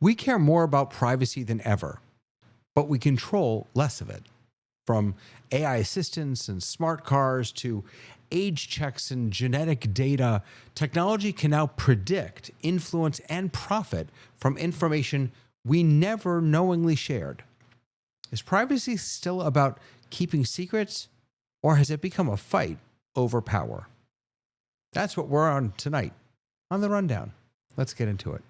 We care more about privacy than ever, but we control less of it. From AI assistants and smart cars to age checks and genetic data, technology can now predict, influence, and profit from information we never knowingly shared. Is privacy still about keeping secrets, or has it become a fight over power? That's what we're on tonight on The Rundown. Let's get into it.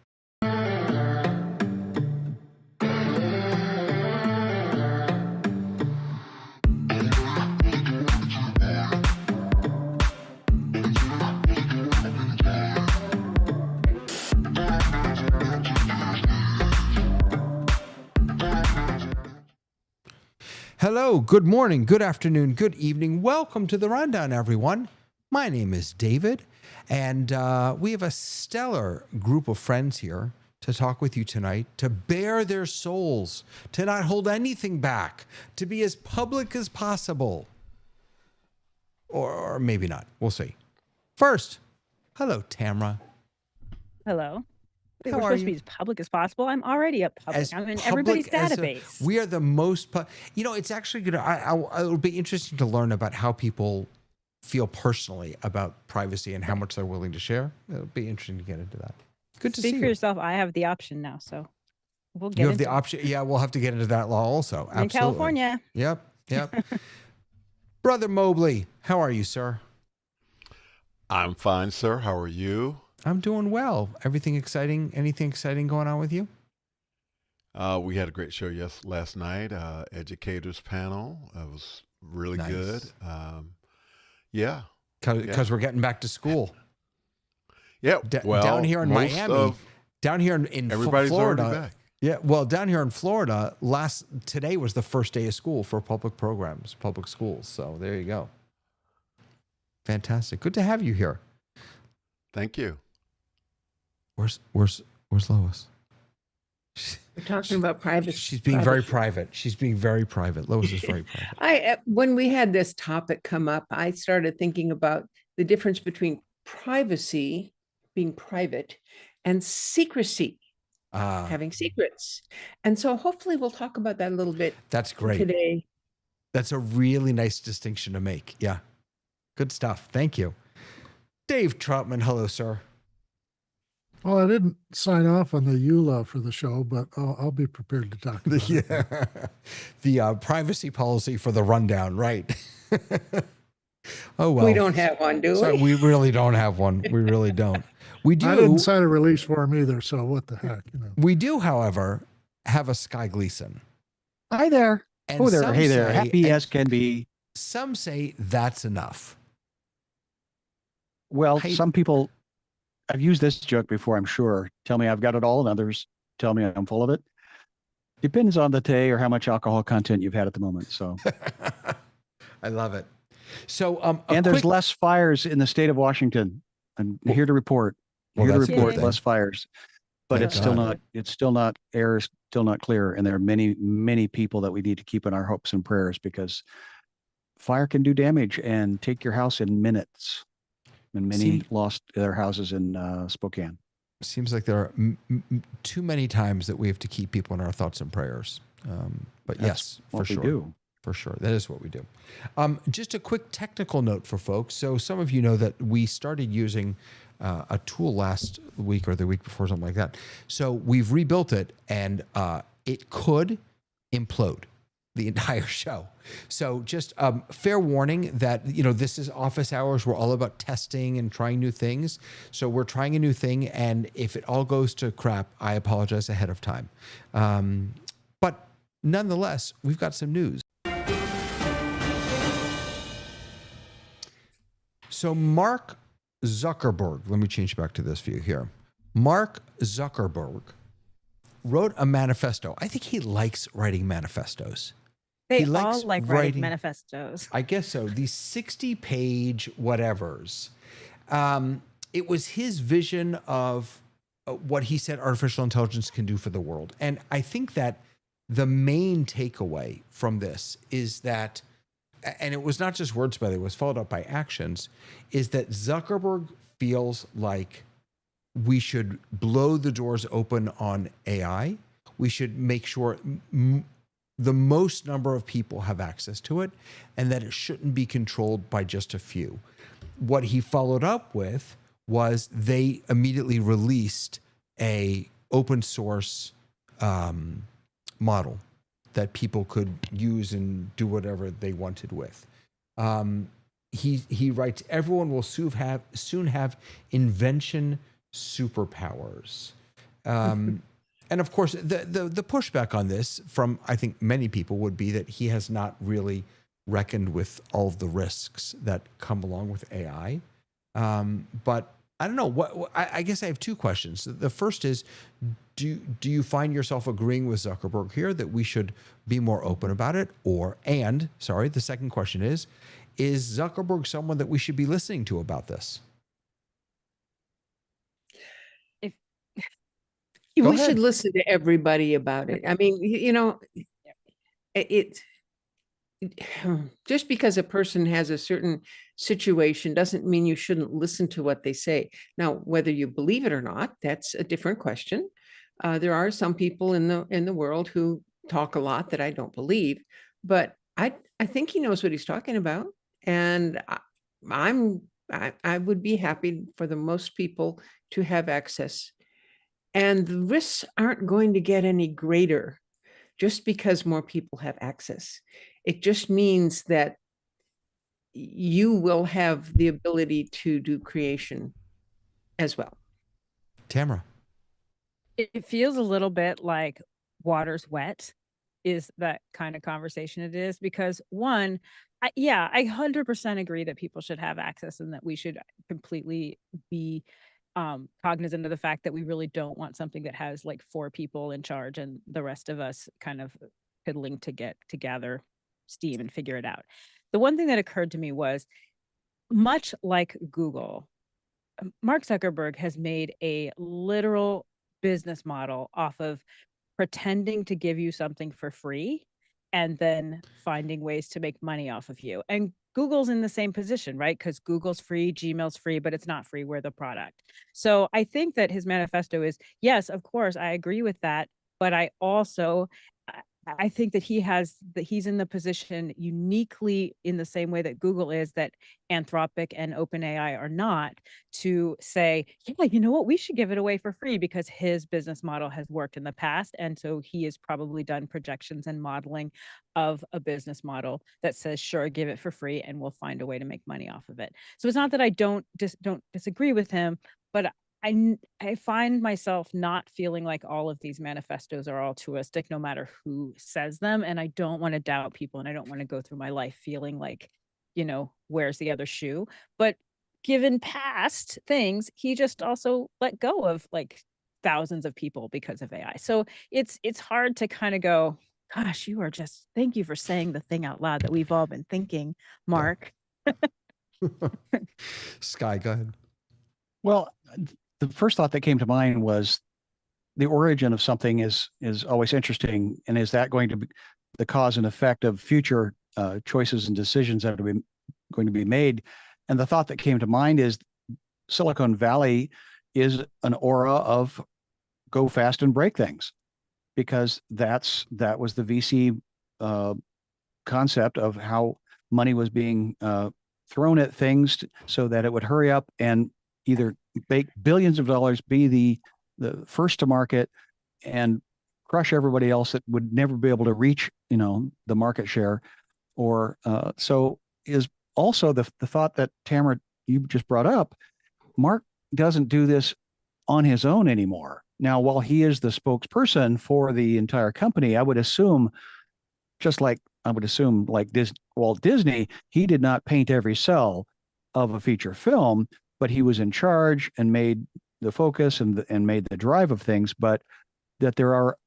Hello, good morning, good afternoon, good evening. Welcome to The Rundown, everyone. My name is David, and we have a stellar group of friends here to talk with you tonight, to bare their souls, to not hold anything back, to be as public as possible. Or maybe not. We'll see. First, hello, Tamra. Hello. Wait, How we're are supposed to you? be as public as possible. I'm already up public. I'm in everybody's database. We are the most, it's actually going to, it'll be interesting to learn about how people feel personally about privacy and how much they're willing to share. It'll be interesting to get into that. Good to see you. Speak for yourself. I have the option now, so we'll get You have into the it. option. Yeah, we'll have to get into that law also. I'm in Absolutely. California. Yep. Brother Mobley, how are you, sir? I'm fine, sir. How are you? I'm doing well. Everything exciting? Anything exciting going on with you? We had a great show last night. Educators panel. It was really Nice. good. Yeah. Because we're getting back to school. Yeah. Well, down here in most Miami, of down here in everybody's Florida. already back. Yeah, well, down here in Florida, today was the first day of school for public programs, public schools. So there you go. Fantastic. Good to have you here. Thank you. Where's Lois? We're talking about privacy. She's being very private. She's being very private. Lois is very private. When we had this topic come up, I started thinking about the difference between privacy, being private, and secrecy, having secrets. And so hopefully we'll talk about that a little bit. That's great. Today. That's a really nice distinction to make. Yeah. Good stuff. Thank you. Dave Troutman. Hello, sir. Well, I didn't sign off on the EULA for the show, but I'll be prepared to talk about it. The privacy policy for the rundown, right? Oh, well. We don't have one, do we? So we really don't have one. We really don't. We do. I didn't sign a release form either, so what the heck, We do, however, have a Sky Gleason. Hi there. And Oh there. some Hey there. say- Happy as can be. Some say that's enough. Well, Hey- some people, I've used this joke before, I'm sure. Tell me I've got it all, and others tell me I'm full of it. Depends on the day or how much alcohol content you've had at the moment. So, I love it. So, and there's less fires in the state of Washington. I'm here to report. Well, Here to that's a good report thing. less fires, but Thank God. it's still not air is still not clear, and there are many people that we need to keep in our hopes and prayers because fire can do damage and take your house in minutes. And many lost their houses in Spokane. Seems like there are too many times that we have to keep people in our thoughts and prayers. But That's yes, for what sure. we do. For sure. That is what we do. Just a quick technical note for folks. So some of you know that we started using a tool last week or the week before, something like that. So we've rebuilt it, and it could implode the entire show. So just fair warning that, this is office hours. We're all about testing and trying new things. So we're trying a new thing. And if it all goes to crap, I apologize ahead of time. But nonetheless, we've got some news. So Mark Zuckerberg, let me change back to this view here. Mark Zuckerberg wrote a manifesto. I think he likes writing manifestos. They He likes all like writing- writing manifestos. I guess so. These 60-page whatevers. It was his vision of what he said artificial intelligence can do for the world. And I think that the main takeaway from this is that, and it was not just words, by the way, it was followed up by actions, is that Zuckerberg feels like we should blow the doors open on AI. We should make sure the most number of people have access to it, and that it shouldn't be controlled by just a few. What he followed up with was they immediately released a open source model that people could use and do whatever they wanted with. He writes, everyone will soon have invention superpowers. And of course, the pushback on this from, I think, many people would be that he has not really reckoned with all of the risks that come along with AI. But I don't know. I guess I have two questions. The first is, do you find yourself agreeing with Zuckerberg here that we should be more open about it? The second question is Zuckerberg someone that we should be listening to about this? We should listen to everybody about it. I mean, it just because a person has a certain situation doesn't mean you shouldn't listen to what they say. Now, whether you believe it or not, that's a different question. There are some people in the world who talk a lot that I don't believe, but I think he knows what he's talking about, and I would be happy for the most people to have access. And the risks aren't going to get any greater just because more people have access. It just means that you will have the ability to do creation as well. Tamara. It feels a little bit like water's wet is that kind of conversation it is, because one, I 100% agree that people should have access and that we should completely be cognizant of the fact that we really don't want something that has like 4 people in charge and the rest of us kind of fiddling to gather steam and figure it out. The one thing that occurred to me was, much like Google, Mark Zuckerberg has made a literal business model off of pretending to give you something for free and then finding ways to make money off of you. And Google's in the same position, right? Because Google's free, Gmail's free, but it's not free. We're the product. So I think that his manifesto is, yes, of course, I agree with that. But I also, I think that he's in the position uniquely in the same way that Google is, that Anthropic and OpenAI are not, to say, yeah, you know what, we should give it away for free because his business model has worked in the past. And so he has probably done projections and modeling of a business model that says, sure, give it for free and we'll find a way to make money off of it. So it's not that I don't disagree with him, but I find myself not feeling like all of these manifestos are altruistic, no matter who says them. And I don't want to doubt people, and I don't want to go through my life feeling like, where's the other shoe? But given past things, he just also let go of like thousands of people because of AI. So it's hard to kind of go, gosh, thank you for saying the thing out loud that we've all been thinking, Mark. Sky, go ahead. Well, the first thought that came to mind was the origin of something is always interesting. And is that going to be the cause and effect of future choices and decisions that are going to be made? And the thought that came to mind is Silicon Valley is an aura of go fast and break things, because that was the VC concept of how money was being thrown at things so that it would hurry up and either make billions of dollars, be the first to market, and crush everybody else that would never be able to reach, the market share. Or so is also the thought that Tamara, you just brought up. Mark doesn't do this on his own anymore. Now, while he is the spokesperson for the entire company, I would assume, like Walt Disney, he did not paint every cell of a feature film, but he was in charge and made the focus and made the drive of things. But that there are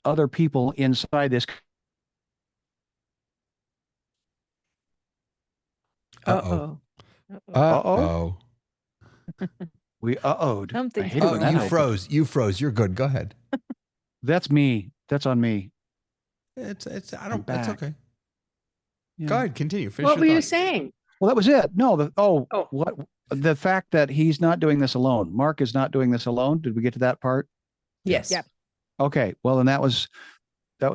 other people inside this. Uh-oh. We uh-oh'd. Something. You froze. You froze. You're good. Go ahead. That's me. That's on me. It's okay. Yeah. Go ahead. Continue. Finish what were your you thought. saying? Well, that was it. No, what? the fact that he's not doing this alone. Mark is not doing this alone. Did we get to that part? Yes. Yep. Okay. Well, then that was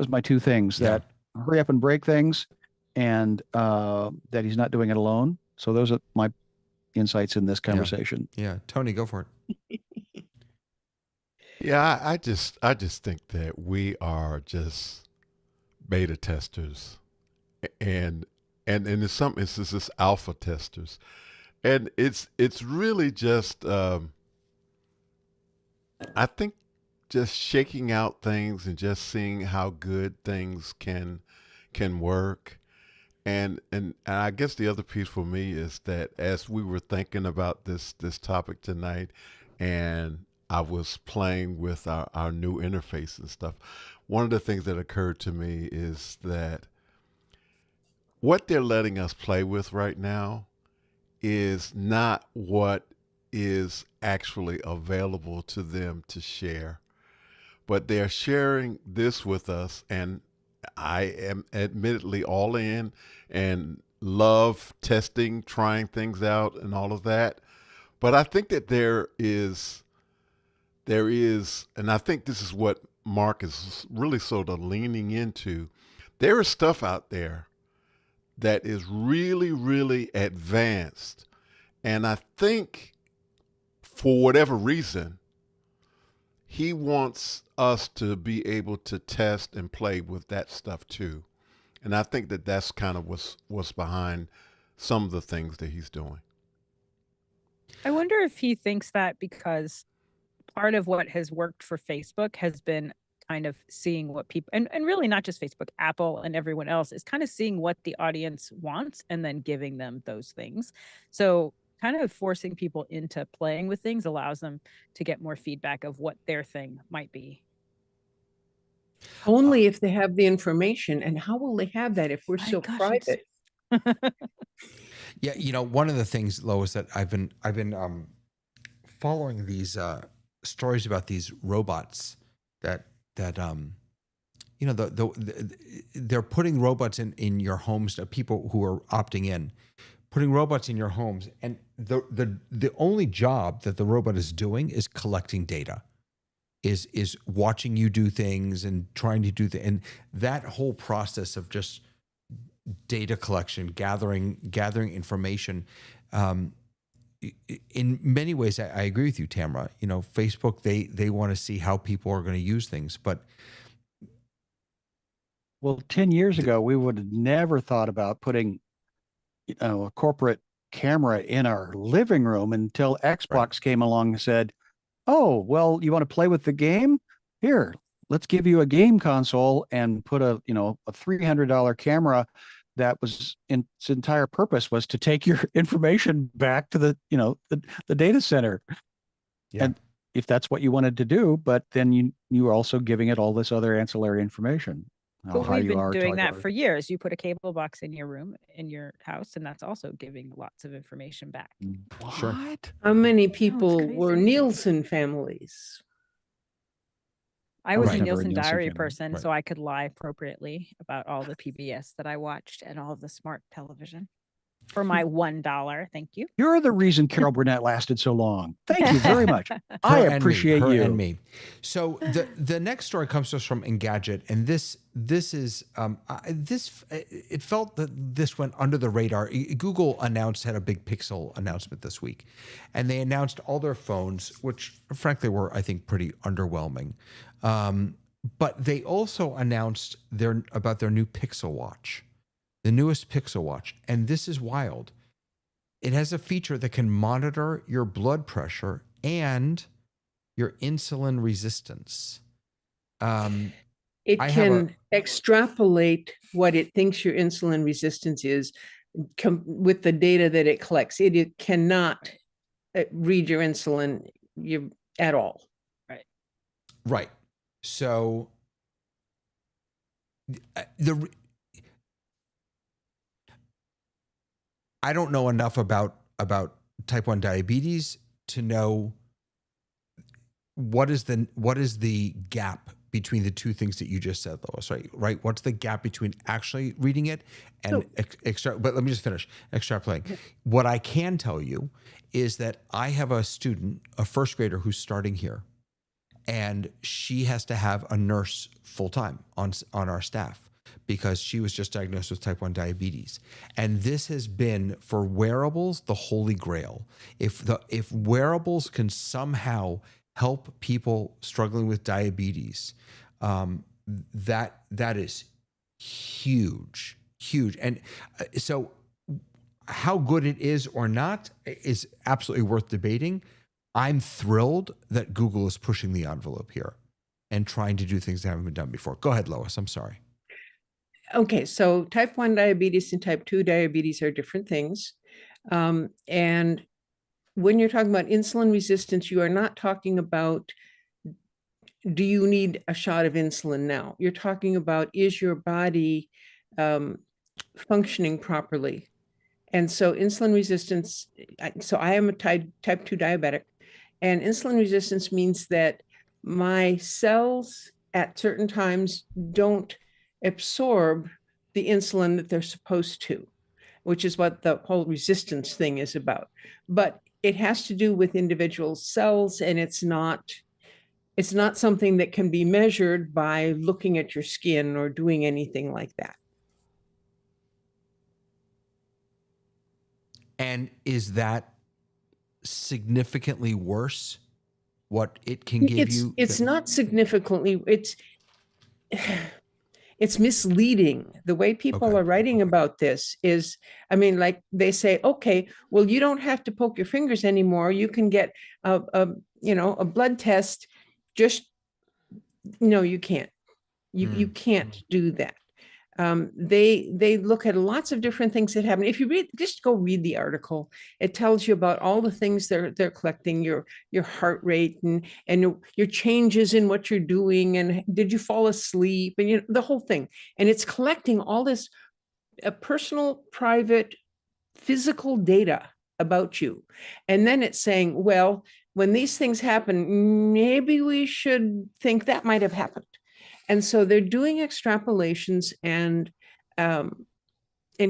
my two things, Yeah. that hurry up and break things, and that he's not doing it alone. So those are my insights in this conversation. Yeah. Tony, go for it. Yeah, I just think that we are just beta testers, and in some instances alpha testers, and it's really just I think just shaking out things and just seeing how good things can work. And I guess the other piece for me is that as we were thinking about this topic tonight, and I was playing with our new interface and stuff, one of the things that occurred to me is that what they're letting us play with right now is not what is actually available to them to share, but they're sharing this with us, and I am admittedly all in and love testing, trying things out and all of that. But I think that there is, and I think this is what Mark is really sort of leaning into. There is stuff out there that is really, really advanced. And I think for whatever reason, he wants us to be able to test and play with that stuff too. And I think that that's kind of what's behind some of the things that he's doing. I wonder if he thinks that because part of what has worked for Facebook has been kind of seeing what people, and really not just Facebook, Apple and everyone else, is kind of seeing what the audience wants and then giving them those things. So kind of forcing people into playing with things allows them to get more feedback of what their thing might be. Only if they have the information. And how will they have that if we're My so gosh, it's- private? Yeah, you know, one of the things, Lois, that I've been following these stories about these robots that you know, they're putting robots in your homes. People who are opting in, putting robots in your homes, and the only job that the robot is doing is collecting data, is watching you do things and trying to do and that whole process of just data collection, gathering information. In many ways, I agree with you, Tamara. You know, Facebook, they want to see how people are going to use things, but Well, 10 years ago, we would have never thought about putting, a corporate camera in our living room until Xbox came along and said, "Oh, well, you want to play with the game? Here, let's give you a game console and put a $300 camera that was its entire purpose was to take your information back to the data center." Yeah. And if that's what you wanted to do, but then you are also giving it all this other ancillary information. But how we've you been are, doing tall you that are. for years. You put a cable box in your room, in your house, and that's also giving lots of information back. Sure. What? How many people crazy. were Nielsen families? I I was was a never a Nielsen Nielsen Diary family. person, Right. so I could lie appropriately about all the PBS that I watched and all of the smart television for my $1. Thank you. You're the reason Carol Burnett lasted so long. Thank you very much. I Her and me, appreciate her you. and me. So the next story comes to us from Engadget, and this is it felt that this went under the radar. Google had a big Pixel announcement this week, and they announced all their phones, which frankly were, I think, pretty underwhelming. But they also announced about their new Pixel Watch, the newest Pixel Watch, and this is wild. It has a feature that can monitor your blood pressure and your insulin resistance. It I have can extrapolate what it thinks your insulin resistance is with the data that it collects. It cannot read your insulin at all. Right. So I don't know enough about type 1 diabetes to know what is the gap between the two things that you just said, Lois, right? What's the gap between actually reading it and but let me just finish extrapolating. What I can tell you is that I have a student, a first grader who's starting here, and she has to have a nurse full time on our staff because she was just diagnosed with type 1 diabetes. And this has been, for wearables, the holy grail. If wearables can somehow help people struggling with diabetes, that is huge. And so how good it is or not is absolutely worth debating. I'm thrilled that Google is pushing the envelope here and trying to do things that haven't been done before. Go ahead, Lois. I'm sorry. Okay, so type 1 diabetes and type 2 diabetes are different things. And when you're talking about insulin resistance, you are not talking about, do you need a shot of insulin now? You're talking about, is your body functioning properly? And so insulin resistance, so I am a type 2 diabetic, and insulin resistance means that my cells at certain times don't absorb the insulin that they're supposed to, which is what the whole resistance thing is about. But it has to do with individual cells, and it's not something that can be measured by looking at your skin or doing anything like that. And is that significantly worse, what it can give you? It's not significantly, it's misleading. The way people are writing about this is, I mean, like they say, okay, well, you don't have to poke your fingers anymore. You can get a blood test. Just, no, you can't. You can't do that. They look at lots of different things that happen. If you just go read the article, it tells you about all the things they're collecting, your heart rate and your changes in what you're doing, and did you fall asleep, and the whole thing. And it's collecting all this personal, private, physical data about you. And then it's saying, well, when these things happen, maybe we should think that might have happened. And so they're doing extrapolations and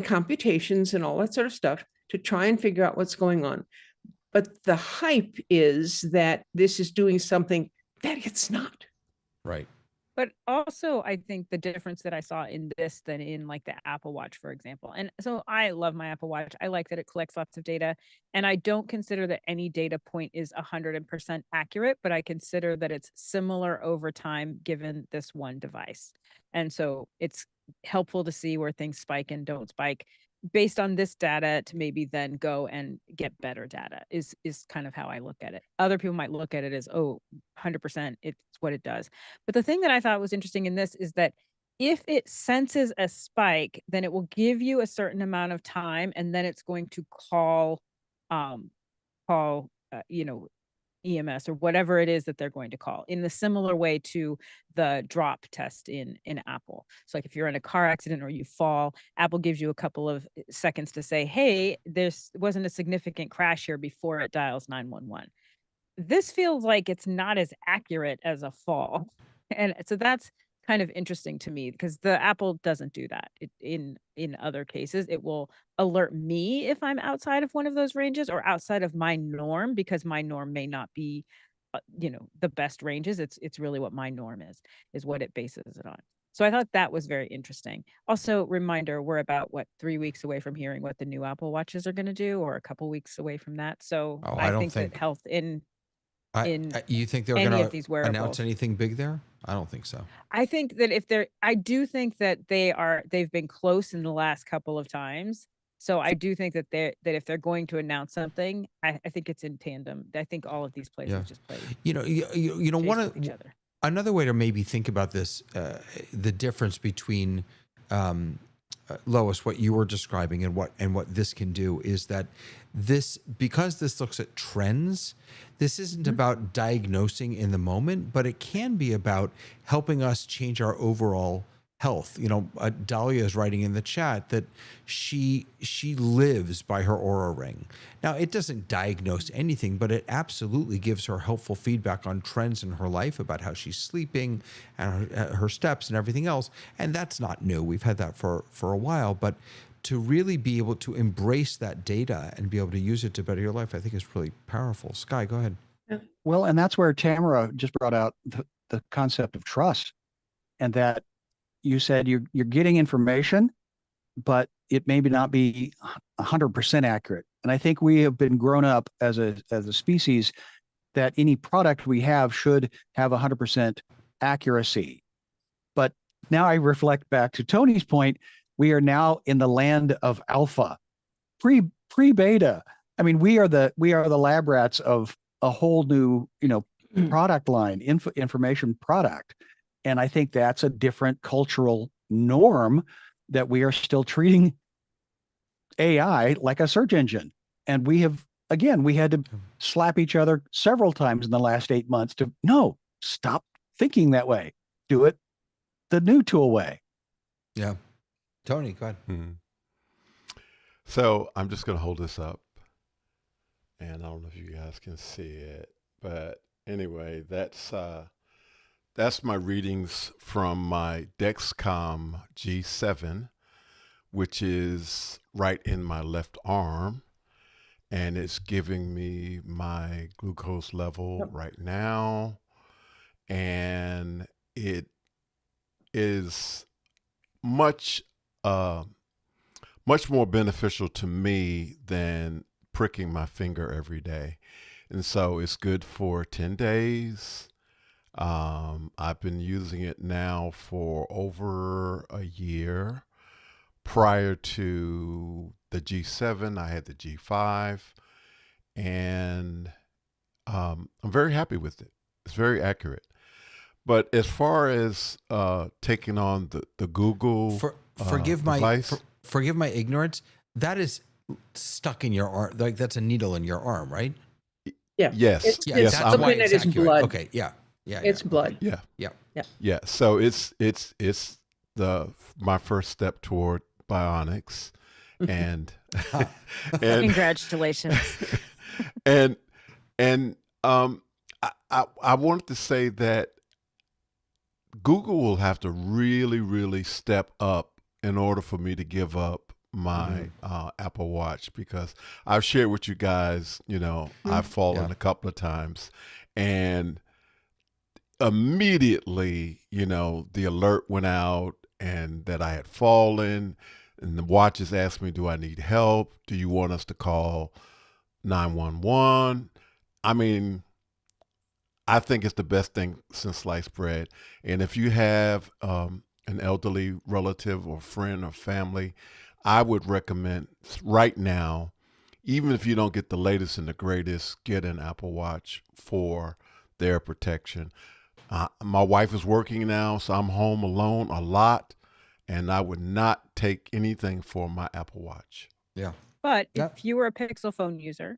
computations and all that sort of stuff to try and figure out what's going on. But the hype is that this is doing something that it's not. Right. But also, I think the difference that I saw in this than in like the Apple Watch, for example. And so I love my Apple Watch. I like that it collects lots of data. And I don't consider that any data point is 100% accurate, but I consider that it's similar over time given this one device. And so it's helpful to see where things spike and don't spike based on this data to maybe then go and get better data is kind of how I look at it. Other people might look at it as, 100%, it's what it does. But the thing that I thought was interesting in this is that if it senses a spike, then it will give you a certain amount of time, and then it's going to call EMS or whatever it is that they're going to call, in the similar way to the drop test in Apple. So like if you're in a car accident or you fall, Apple gives you a couple of seconds to say, hey, there wasn't a significant crash here, before it dials 911. This feels like it's not as accurate as a fall. And so that's kind of interesting to me, because the Apple doesn't do that. In other cases, it will alert me if I'm outside of one of those ranges or outside of my norm, because my norm may not be, the best ranges. It's really what my norm is what it bases it on. So I thought that was very interesting. Also, reminder, we're about 3 weeks away from hearing what the new Apple Watches are going to do, or a couple weeks away from that. So I think that health you think they're going to announce anything big there? I don't think so. I think that I do think that they've been close in the last couple of times. So I do think that if they're going to announce something, I think it's in tandem. I think all of these places just play. Another way to maybe think about this, the difference between Lois, what you were describing and what this can do, is that because this looks at trends, this isn't about diagnosing in the moment, but it can be about helping us change our overall health. Dahlia is writing in the chat that she lives by her Oura Ring. Now, it doesn't diagnose anything, but it absolutely gives her helpful feedback on trends in her life about how she's sleeping and her steps and everything else. And that's not new. We've had that for a while, but to really be able to embrace that data and be able to use it to better your life, I think is really powerful. Sky, go ahead. Well, and that's where Tamara just brought out the concept of trust, and that you said you're getting information, but it may not be 100% accurate. And I think we have been grown up as a species that any product we have should have 100% accuracy. But now I reflect back to Tony's point, we are now in the land of alpha, pre-beta. I mean, we are the lab rats of a whole new, product line, information product. And I think that's a different cultural norm, that we are still treating AI like a search engine. And we had to slap each other several times in the last 8 months to, no, stop thinking that way. Do it the new tool way. Yeah. Tony, go ahead. Mm-hmm. So I'm just going to hold this up. And I don't know if you guys can see it. But anyway, that's my readings from my Dexcom G7, which is right in my left arm. And it's giving me my glucose level right now. And it is much more beneficial to me than pricking my finger every day. And so it's good for 10 days. I've been using it now for over a year. Prior to the G7, I had the G5, and I'm very happy with it. It's very accurate. But as far as taking on the Google forgive device, forgive my ignorance, that is stuck in your arm, like that's a needle in your arm, right? Yeah. Yes. It's something that is blood. Okay. Yeah. It's blood. Yeah. So it's my first step toward bionics, and and Congratulations. and I wanted to say that Google will have to really, really step up in order for me to give up my Apple Watch, because I've shared with you guys, I've fallen a couple of times, and immediately, the alert went out and that I had fallen, and the watches asked me, do I need help? Do you want us to call 911? I mean, I think it's the best thing since sliced bread. And if you have an elderly relative or friend or family, I would recommend right now, even if you don't get the latest and the greatest, get an Apple Watch for their protection. My wife is working now, so I'm home alone a lot, and I would not take anything for my Apple Watch. Yeah. But if you were a Pixel phone user,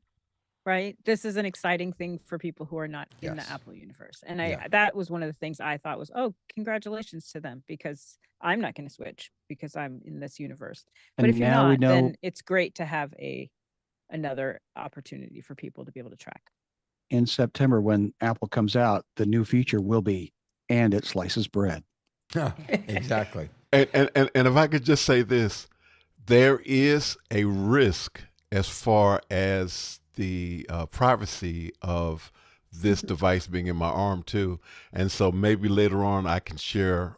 right, this is an exciting thing for people who are not in the Apple universe. And that was one of the things I thought was, oh, congratulations to them, because I'm not going to switch because I'm in this universe. But And if you're now we not, know- then it's great to have another opportunity for people to be able to track. In September, when Apple comes out, the new feature will be, and it slices bread. Exactly. And if I could just say this, there is a risk as far as the privacy of this device being in my arm too. And so maybe later on I can share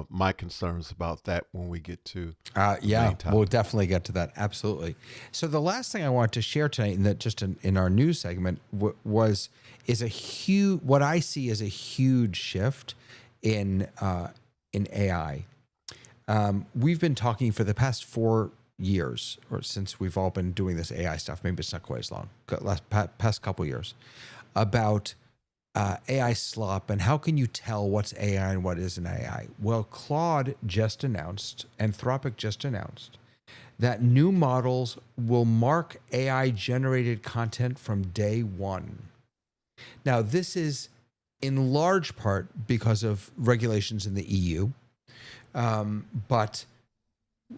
my concerns about that when we get to we'll definitely get to that. Absolutely. So the last thing I want to share tonight, and that just in our news segment, is what I see as a huge shift in AI. We've been talking for the past 4 years, or since we've all been doing this AI stuff, maybe it's not quite as long, past couple years, about AI slop and how can you tell what's AI and what isn't AI. Well, Claude just announced, Anthropic just announced, that new models will mark AI generated content from day one. Now, this is in large part because of regulations in the EU, But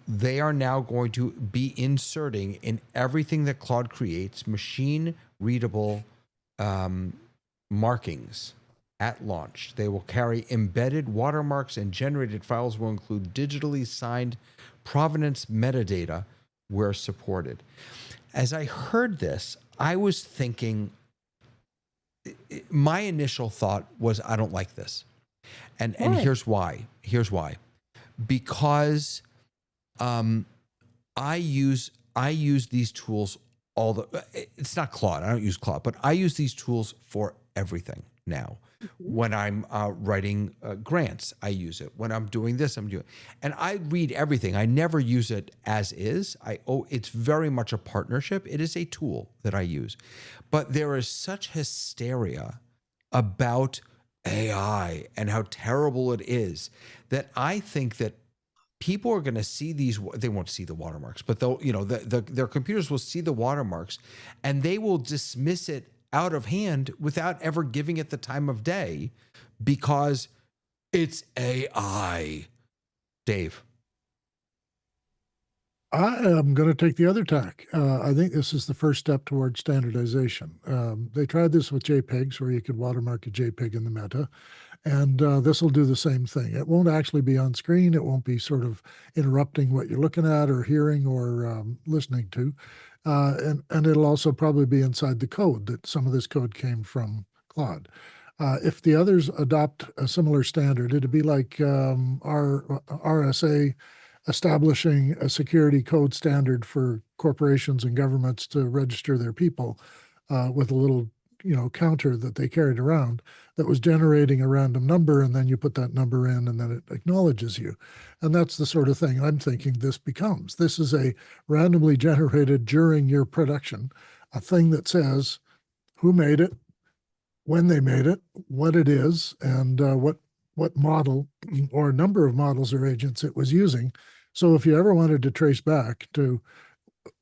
they are now going to be inserting in everything that Claude creates machine readable markings at launch. They will carry embedded watermarks, and generated files will include digitally signed provenance metadata where supported. As I heard this, I was thinking, my initial thought was, I don't like this. And here's why. Because I use these tools it's not Claude. I don't use Claude, but I use these tools for everything now. When I'm writing grants, I use it. When I'm doing this, I'm doing, and I read everything. I never use it as is. It's very much a partnership. It is a tool that I use, but there is such hysteria about AI and how terrible it is that I think that people are going to see these. They won't see the watermarks, but they'll, their computers will see the watermarks, and they will dismiss it out of hand without ever giving it the time of day because it's AI. Dave. I am going to take the other tack. I think this is the first step towards standardization. They tried this with JPEGs, where you could watermark a JPEG in the meta, and this will do the same thing. It won't actually be on screen. It won't be sort of interrupting what you're looking at or hearing or listening to. And it'll also probably be inside the code, that some of this code came from Claude. If the others adopt a similar standard, it'd be like our RSA establishing a security code standard for corporations and governments to register their people with a little counter that they carried around that was generating a random number, and then you put that number in and then it acknowledges you. And that's the sort of thing I'm thinking this becomes. This is a randomly generated during your production, a thing that says who made it, when they made it, what it is, and what model or number of models or agents it was using. So if you ever wanted to trace back to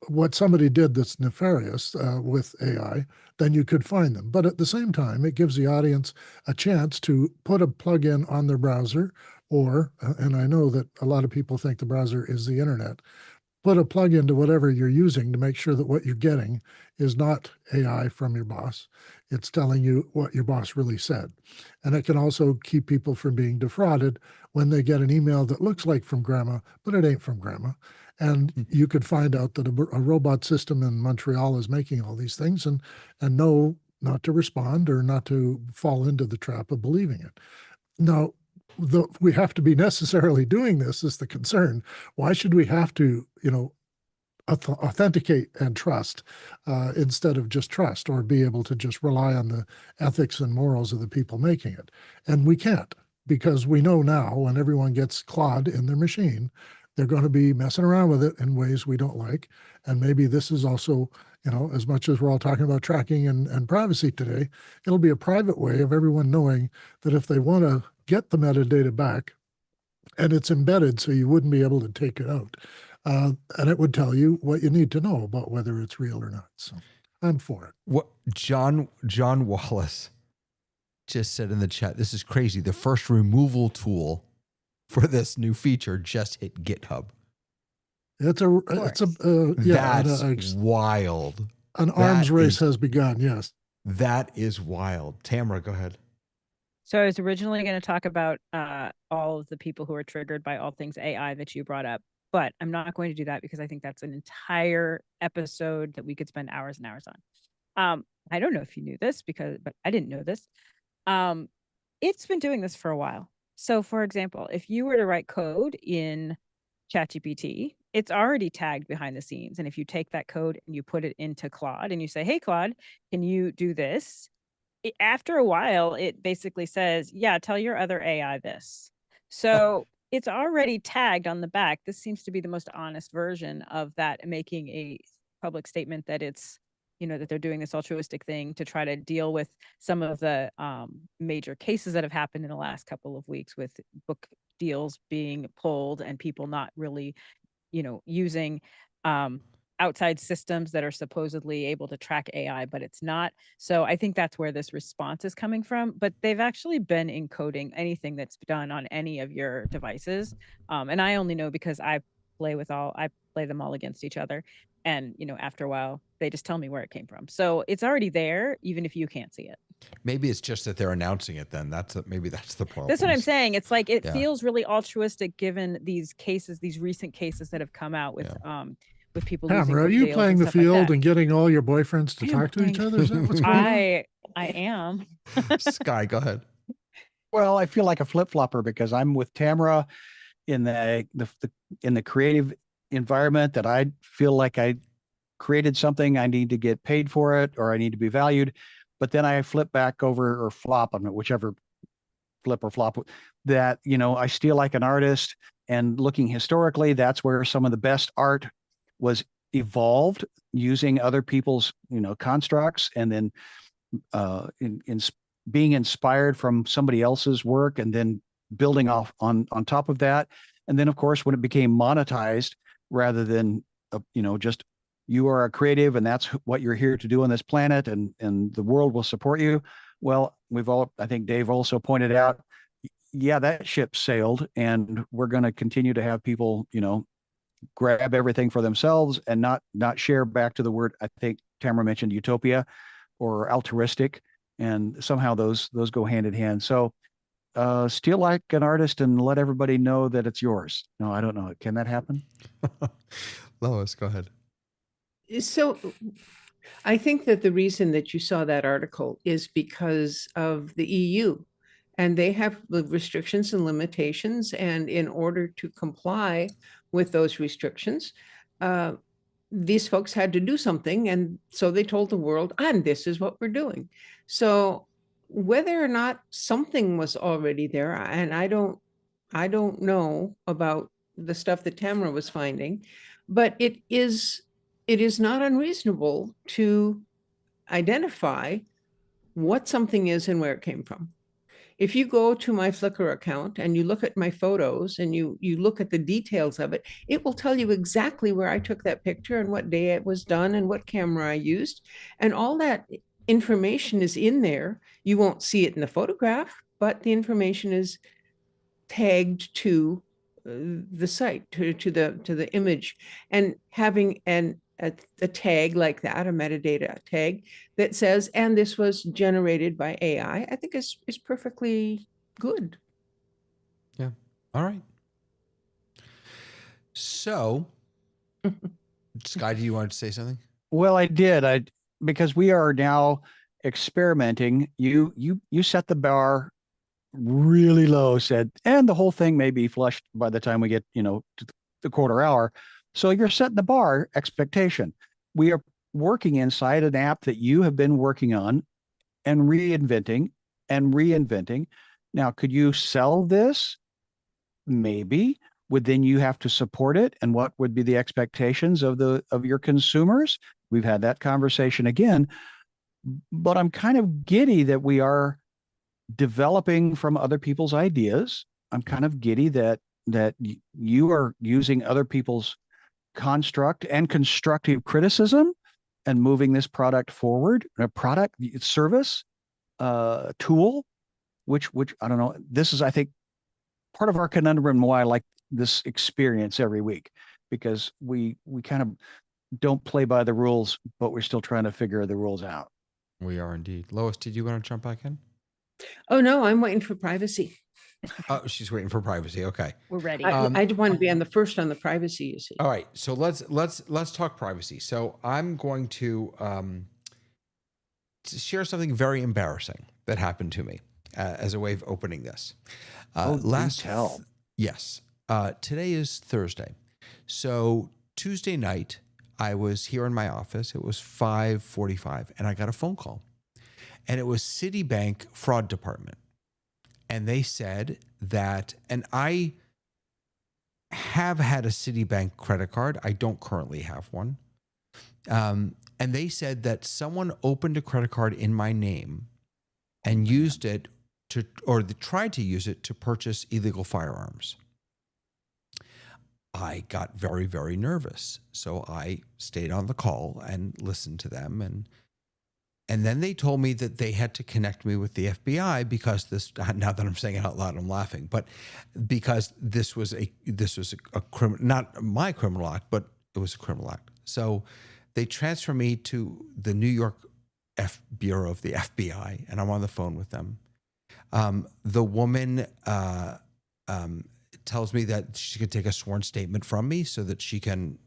what somebody did that's nefarious with AI, then you could find them. But at the same time, it gives the audience a chance to put a plugin on their browser, or, and I know that a lot of people think the browser is the internet, put a plug into whatever you're using to make sure that what you're getting is not AI from your boss. It's telling you what your boss really said. And it can also keep people from being defrauded when they get an email that looks like from grandma, but it ain't from grandma. And you could find out that a robot system in Montreal is making all these things and know not to respond or not to fall into the trap of believing it. Now, we have to be necessarily doing this is the concern. Why should we have to, authenticate and trust instead of just trust, or be able to just rely on the ethics and morals of the people making it? And we can't, because we know now when everyone gets Claude in their machine, they're going to be messing around with it in ways we don't like. And maybe this is also, as much as we're all talking about tracking and privacy today, it'll be a private way of everyone knowing that if they want to get the metadata back, and it's embedded so you wouldn't be able to take it out, and it would tell you what you need to know about whether it's real or not. So I'm for it. What John Wallace just said in the chat, this is crazy. The first removal tool for this new feature just hit GitHub. That's wild. An arms race has begun. Yes. That is wild. Tamara, go ahead. So I was originally going to talk about all of the people who are triggered by all things AI that you brought up, but I'm not going to do that because I think that's an entire episode that we could spend hours and hours on. I don't know if you knew this but I didn't know this. It's been doing this for a while. So for example, if you were to write code in ChatGPT, it's already tagged behind the scenes. And if you take that code and you put it into Claude and you say, hey, Claude, can you do this? After a while, it basically says, yeah, tell your other AI this. So it's already tagged on the back. This seems to be the most honest version of that, making a public statement that it's, that they're doing this altruistic thing to try to deal with some of the major cases that have happened in the last couple of weeks with book deals being pulled and people not really, using outside systems that are supposedly able to track AI, but it's not. So I think that's where this response is coming from. But they've actually been encoding anything that's done on any of your devices. And I only know because I play them all against each other. And, after a while, they just tell me where it came from. So it's already there, even if you can't see it. Maybe it's just that they're announcing it then. Maybe that's the problem. That's what I'm saying. It's like it Yeah. feels really altruistic given these cases, these recent cases that have come out with people losing Tamara, are court you deals playing and the stuff like field that. and getting all your boyfriends to I am talk to each playing- other? Is that what's going on? I am. Sky, go ahead. Well, I feel like a flip flopper because I'm with Tamara in the creative environment that I feel like I created something, I need to get paid for it, or I need to be valued. But then I flip back over or flop on it, whichever flip or flop, that, I steal like an artist, and looking historically, that's where some of the best art was evolved using other people's, constructs, and then in being inspired from somebody else's work and then building off on top of that. And then of course, when it became monetized rather than, just you are a creative and that's what you're here to do on this planet, and the world will support you. Well, I think Dave also pointed out, yeah, that ship sailed, and we're going to continue to have people, grab everything for themselves and not share back to the word. I think Tamara mentioned utopia or altruistic, and somehow those go hand in hand. So steal like an artist and let everybody know that it's yours. No, I don't know. Can that happen? Lois, go ahead. So I think that the reason that you saw that article is because of the EU, and they have the restrictions and limitations. And in order to comply with those restrictions, these folks had to do something. And so they told the world, and this is what we're doing. So whether or not something was already there, and I don't know about the stuff that Tamara was finding, but it is not unreasonable to identify what something is and where it came from. If you go to my Flickr account and you look at my photos and you look at the details of it, it will tell you exactly where I took that picture and what day it was done and what camera I used. And all that information is in there. You won't see it in the photograph, but the information is tagged to the site, to the image. And having a tag like that, a metadata tag that says, and this was generated by AI, I think is perfectly good. Yeah. All right. So, Sky, do you want to say something? Well, I did. Because we are now experimenting. You set the bar really low, and the whole thing may be flushed by the time we get, to the quarter hour. So you're setting the bar expectation. We are working inside an app that you have been working on and reinventing and reinventing. Now, could you sell this? Maybe. Would then you have to support it? And what would be the expectations of your consumers? We've had that conversation again, but I'm kind of giddy that we are developing from other people's ideas. I'm kind of giddy that you are using other people's construct and constructive criticism and moving this product forward, a product, service, tool, which I don't know. This is, I think, part of our conundrum and why I like this experience every week, because we kind of don't play by the rules, but we're still trying to figure the rules out. We are indeed. Lois, did you want to jump back in? Oh no, I'm waiting for privacy. Oh, she's waiting for privacy. Okay. We're ready. I want to be on the first on the privacy, you see. All right. So let's talk privacy. So I'm going to share something very embarrassing that happened to me as a way of opening this. Yes. Today is Thursday. So Tuesday night, I was here in my office. It was 5:45, and I got a phone call. And it was Citibank fraud department. And they said that, and I have had a Citibank credit card. I don't currently have one. And they said that someone opened a credit card in my name and used it tried to use it to purchase illegal firearms. I got very, very nervous. So I stayed on the call and listened to them. And then they told me that they had to connect me with the FBI because this, now that I'm saying it out loud, I'm laughing, but because this was a criminal, not my criminal act, but it was a criminal act. So they transfer me to the New York Bureau of the FBI, and I'm on the phone with them. The woman tells me that she could take a sworn statement from me so that she can,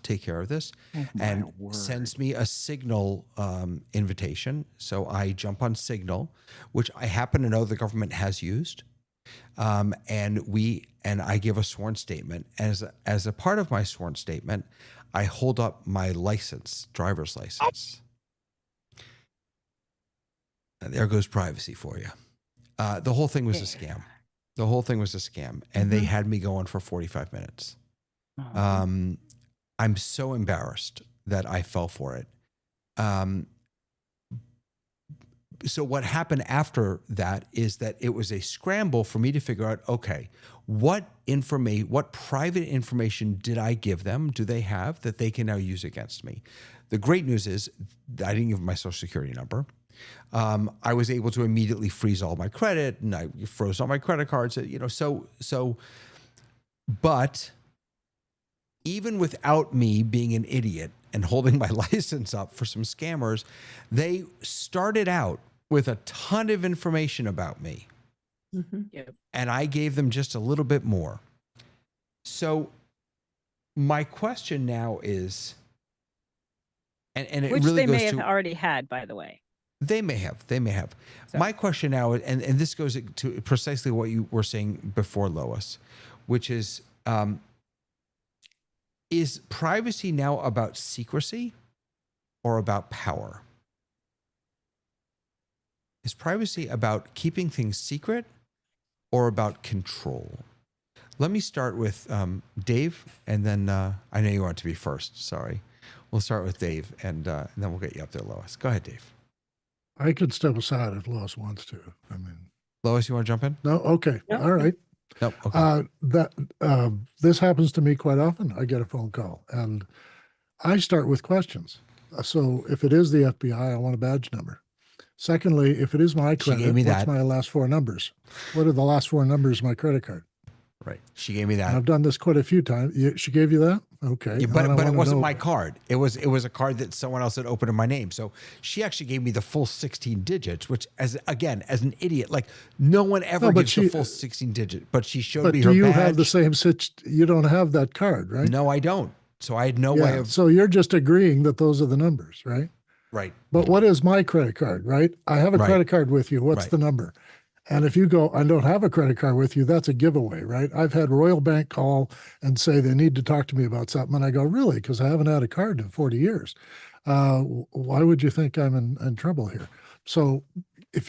take care of this, and sends me a Signal invitation. So I jump on Signal, which I happen to know the government has used. And I give a sworn statement. As a part of my sworn statement, I hold up my license, driver's license. And there goes privacy for you. The whole thing was a scam. The whole thing was a scam. And they had me going for 45 minutes. I'm so embarrassed that I fell for it. So what happened after that is that it was a scramble for me to figure out, okay, what private information did I give them? Do they have that they can now use against me? The great news is I didn't give them my social security number. I was able to immediately freeze all my credit, and I froze all my credit cards, but even without me being an idiot and holding my license up for some scammers, they started out with a ton of information about me. Yep. And I gave them just a little bit more. So my question now is, and it Which really they goes may have to, already had, by the way. They may have. So. My question now, and this goes to precisely what you were saying before, Lois, which is privacy now about secrecy or about power? Is privacy about keeping things secret or about control? Let me start with Dave, and then I know you want to be first. Sorry. We'll start with Dave, and then we'll get you up there, Lois. Go ahead, Dave. I could step aside if Lois wants to. I mean, Lois, you want to jump in? no, okay, all right. Nope. Okay. This happens to me quite often. I get a phone call, and I start with questions. So if it is the FBI, I want a badge number. Secondly, if it is my credit, what's my last four numbers? What are the last four numbers of my credit card? Right. She gave me that. And I've done this quite a few times. She gave you that? Okay. Yeah, but it wasn't my card. It was a card that someone else had opened in my name. So she actually gave me the full 16 digits, which as an idiot, like no one ever gives the full 16 digit, but she showed me her badge. But do you have the same you don't have that card, right? No, I don't. So I had no way of. So you're just agreeing that those are the numbers, right? Right. But what is my credit card, right? I have a credit card with you. What's the number? And if you go, I don't have a credit card with you, that's a giveaway, right? I've had Royal Bank call and say they need to talk to me about something. And I go, really? Because I haven't had a card in 40 years. Why would you think I'm in trouble here? So if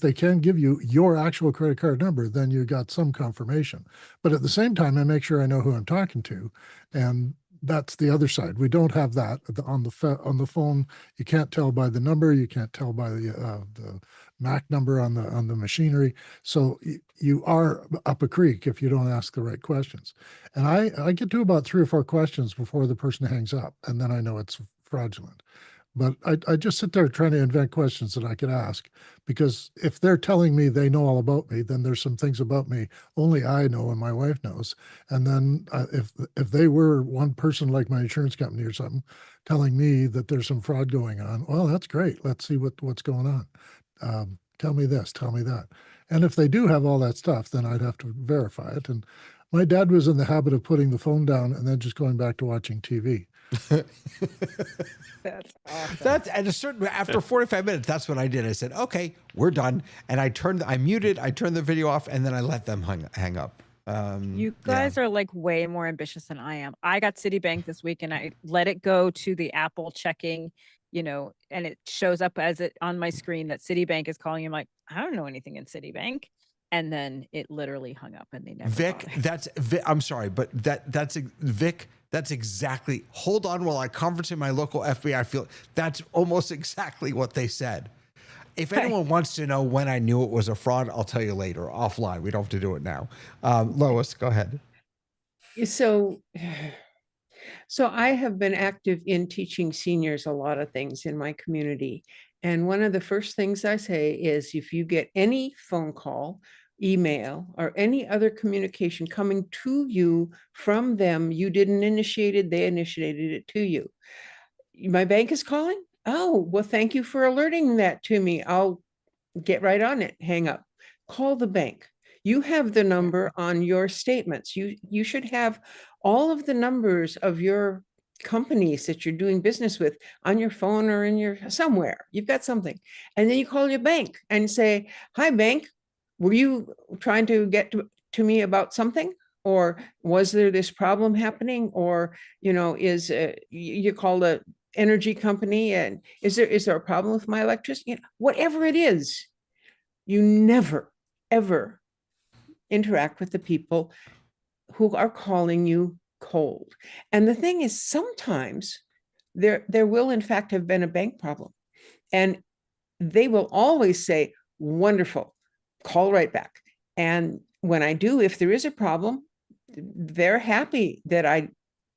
they can give you your actual credit card number, then you got some confirmation. But at the same time, I make sure I know who I'm talking to. And that's the other side. We don't have that on the phone. You can't tell by the number. You can't tell by the MAC number on the machinery. So you are up a creek if you don't ask the right questions. And I get to about 3 or 4 questions before the person hangs up, and then I know it's fraudulent. But I just sit there trying to invent questions that I could ask, because if they're telling me they know all about me, then there's some things about me only I know and my wife knows. And then if they were one person like my insurance company or something telling me that there's some fraud going on, well, that's great. Let's see what's going on. Tell me this, tell me that. And if they do have all that stuff, then I'd have to verify it. And my dad was in the habit of putting the phone down and then just going back to watching TV. That's awesome. That's after 45 minutes, that's what I did. I said, okay, we're done. And I turned the video off, and then I let them hang up. You guys are like way more ambitious than I am. I got Citibank this week, and I let it go to the Apple checking, and it shows up as it on my screen that Citibank is calling. I'm like, I don't know anything in Citibank. And then it literally hung up, and they never. Vic, I'm sorry, but that's Vic. That's exactly. Hold on while I conference in my local FBI field. That's almost exactly what they said. If anyone wants to know when I knew it was a fraud, I'll tell you later offline. We don't have to do it now. Lois, go ahead. So, so I have been active in teaching seniors a lot of things in my community. And one of the first things I say is if you get any phone call, email, or any other communication coming to you from them, you didn't initiate it, they initiated it to you. My bank is calling? Oh, well, thank you for alerting that to me. I'll get right on it, hang up, call the bank. You have the number on your statements. You should have all of the numbers of your companies that you're doing business with on your phone or in your somewhere. You've got something. And then you call your bank and say, hi, bank, were you trying to get to me about something? Or was there this problem happening? Or, is you call the energy company and is there a problem with my electricity? Whatever it is, you never, ever interact with the people who are calling you cold. And the thing is, sometimes there will in fact have been a bank problem. And they will always say, wonderful, call right back. And when I do, if there is a problem, they're happy that I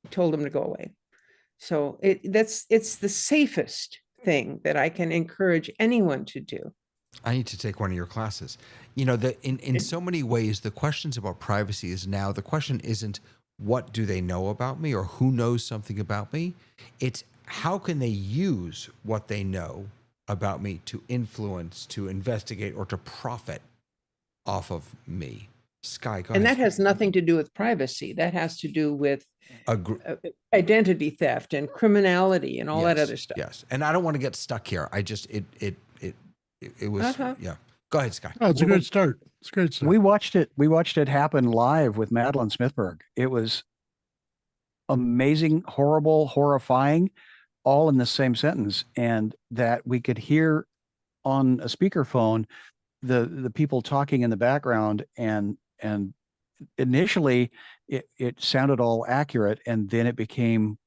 told them to go away. So it's the safest thing that I can encourage anyone to do. I need to take one of your classes. In so many ways, the questions about privacy is now the question isn't what do they know about me or who knows something about me. It's how can they use what they know about me to influence, to investigate, or to profit off of me. Sky, go And ahead. that has nothing to do with privacy. That has to do with identity theft and criminality and all that other stuff. Yes, and I don't want to get stuck here. I just it was yeah. Go ahead, Sky. Oh, it's a great start. It's a great start. We watched it happen live with Madeline Smithberg. It was amazing, horrible, horrifying, all in the same sentence, and that we could hear on a speakerphone the people talking in the background, and initially it sounded all accurate, and then it became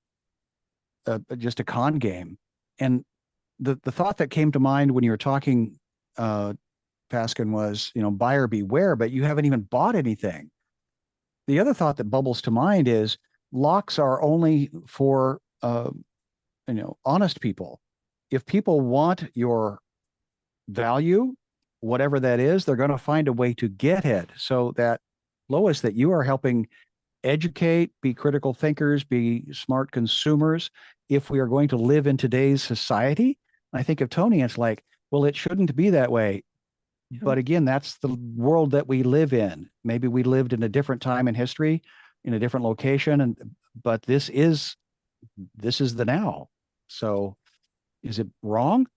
just a con game. And the thought that came to mind when you were talking, Paskin, was, buyer beware, but you haven't even bought anything. The other thought that bubbles to mind is locks are only for honest people. If people want your value, whatever that is, they're going to find a way to get it. So that, Lois, that you are helping educate, be critical thinkers, be smart consumers. If we are going to live in today's society, I think of Tony, it's like, well, it shouldn't be that way. Yeah. But again, that's the world that we live in. Maybe we lived in a different time in history, in a different location, but this is the now. So is it wrong?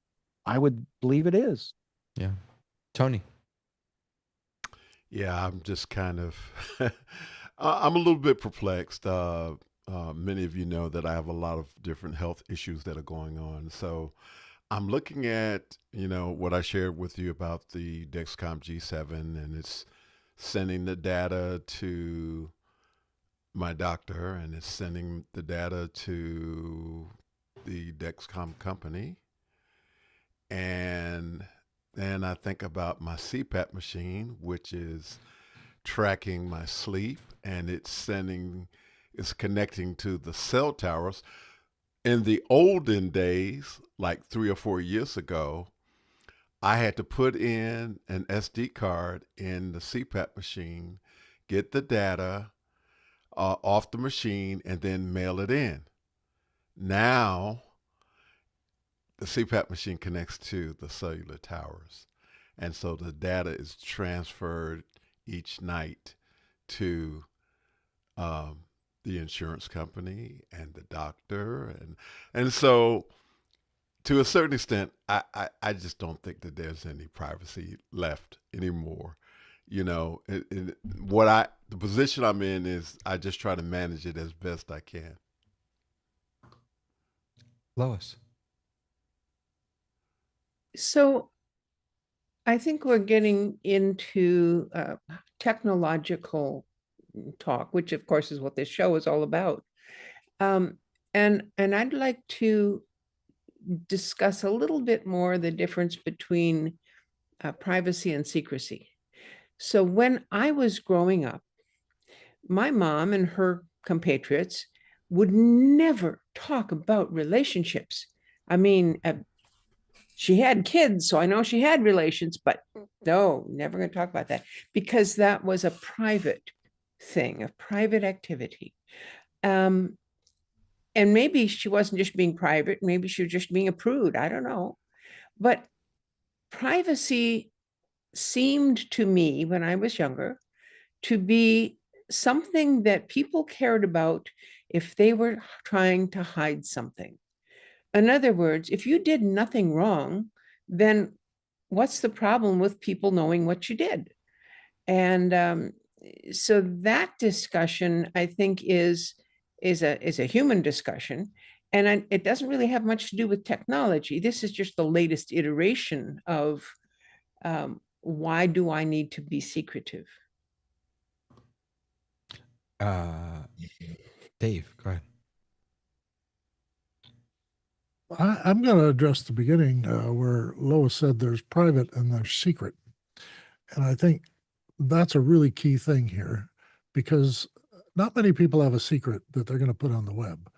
I would believe it is. Yeah. Tony. Yeah, I'm just kind of, I'm a little bit perplexed. Many of you know that I have a lot of different health issues that are going on. So I'm looking at, what I shared with you about the Dexcom G7, and it's sending the data to my doctor, and it's sending the data to the Dexcom company. And then I think about my CPAP machine, which is tracking my sleep, and it's connecting to the cell towers. In the olden days, like 3 or 4 years ago, I had to put in an SD card in the CPAP machine, get the data off the machine, and then mail it in. Now, the CPAP machine connects to the cellular towers. And so the data is transferred each night to the insurance company and the doctor. And so to a certain extent, I just don't think that there's any privacy left anymore. The position I'm in is I just try to manage it as best I can. Lois. So I think we're getting into technological talk, which of course is what this show is all about. And I'd like to discuss a little bit more the difference between privacy and secrecy. So when I was growing up, My mom and her compatriots would never talk about relationships. I mean, she had kids, so I know she had relations, but no, never going to talk about that because that was a private thing, a private activity. And maybe she wasn't just being private, maybe she was just being a prude. I don't know. But privacy seemed to me when I was younger to be something that people cared about if they were trying to hide something. In other words, if you did nothing wrong, then what's the problem with people knowing what you did? And so that discussion, I think, is a human discussion, and it doesn't really have much to do with technology. This is just the latest iteration of why do I need to be secretive? Dave, go ahead. I'm going to address the beginning where Lois said there's private and there's secret. And I think that's a really key thing here because not many people have a secret that they're going to put on the web.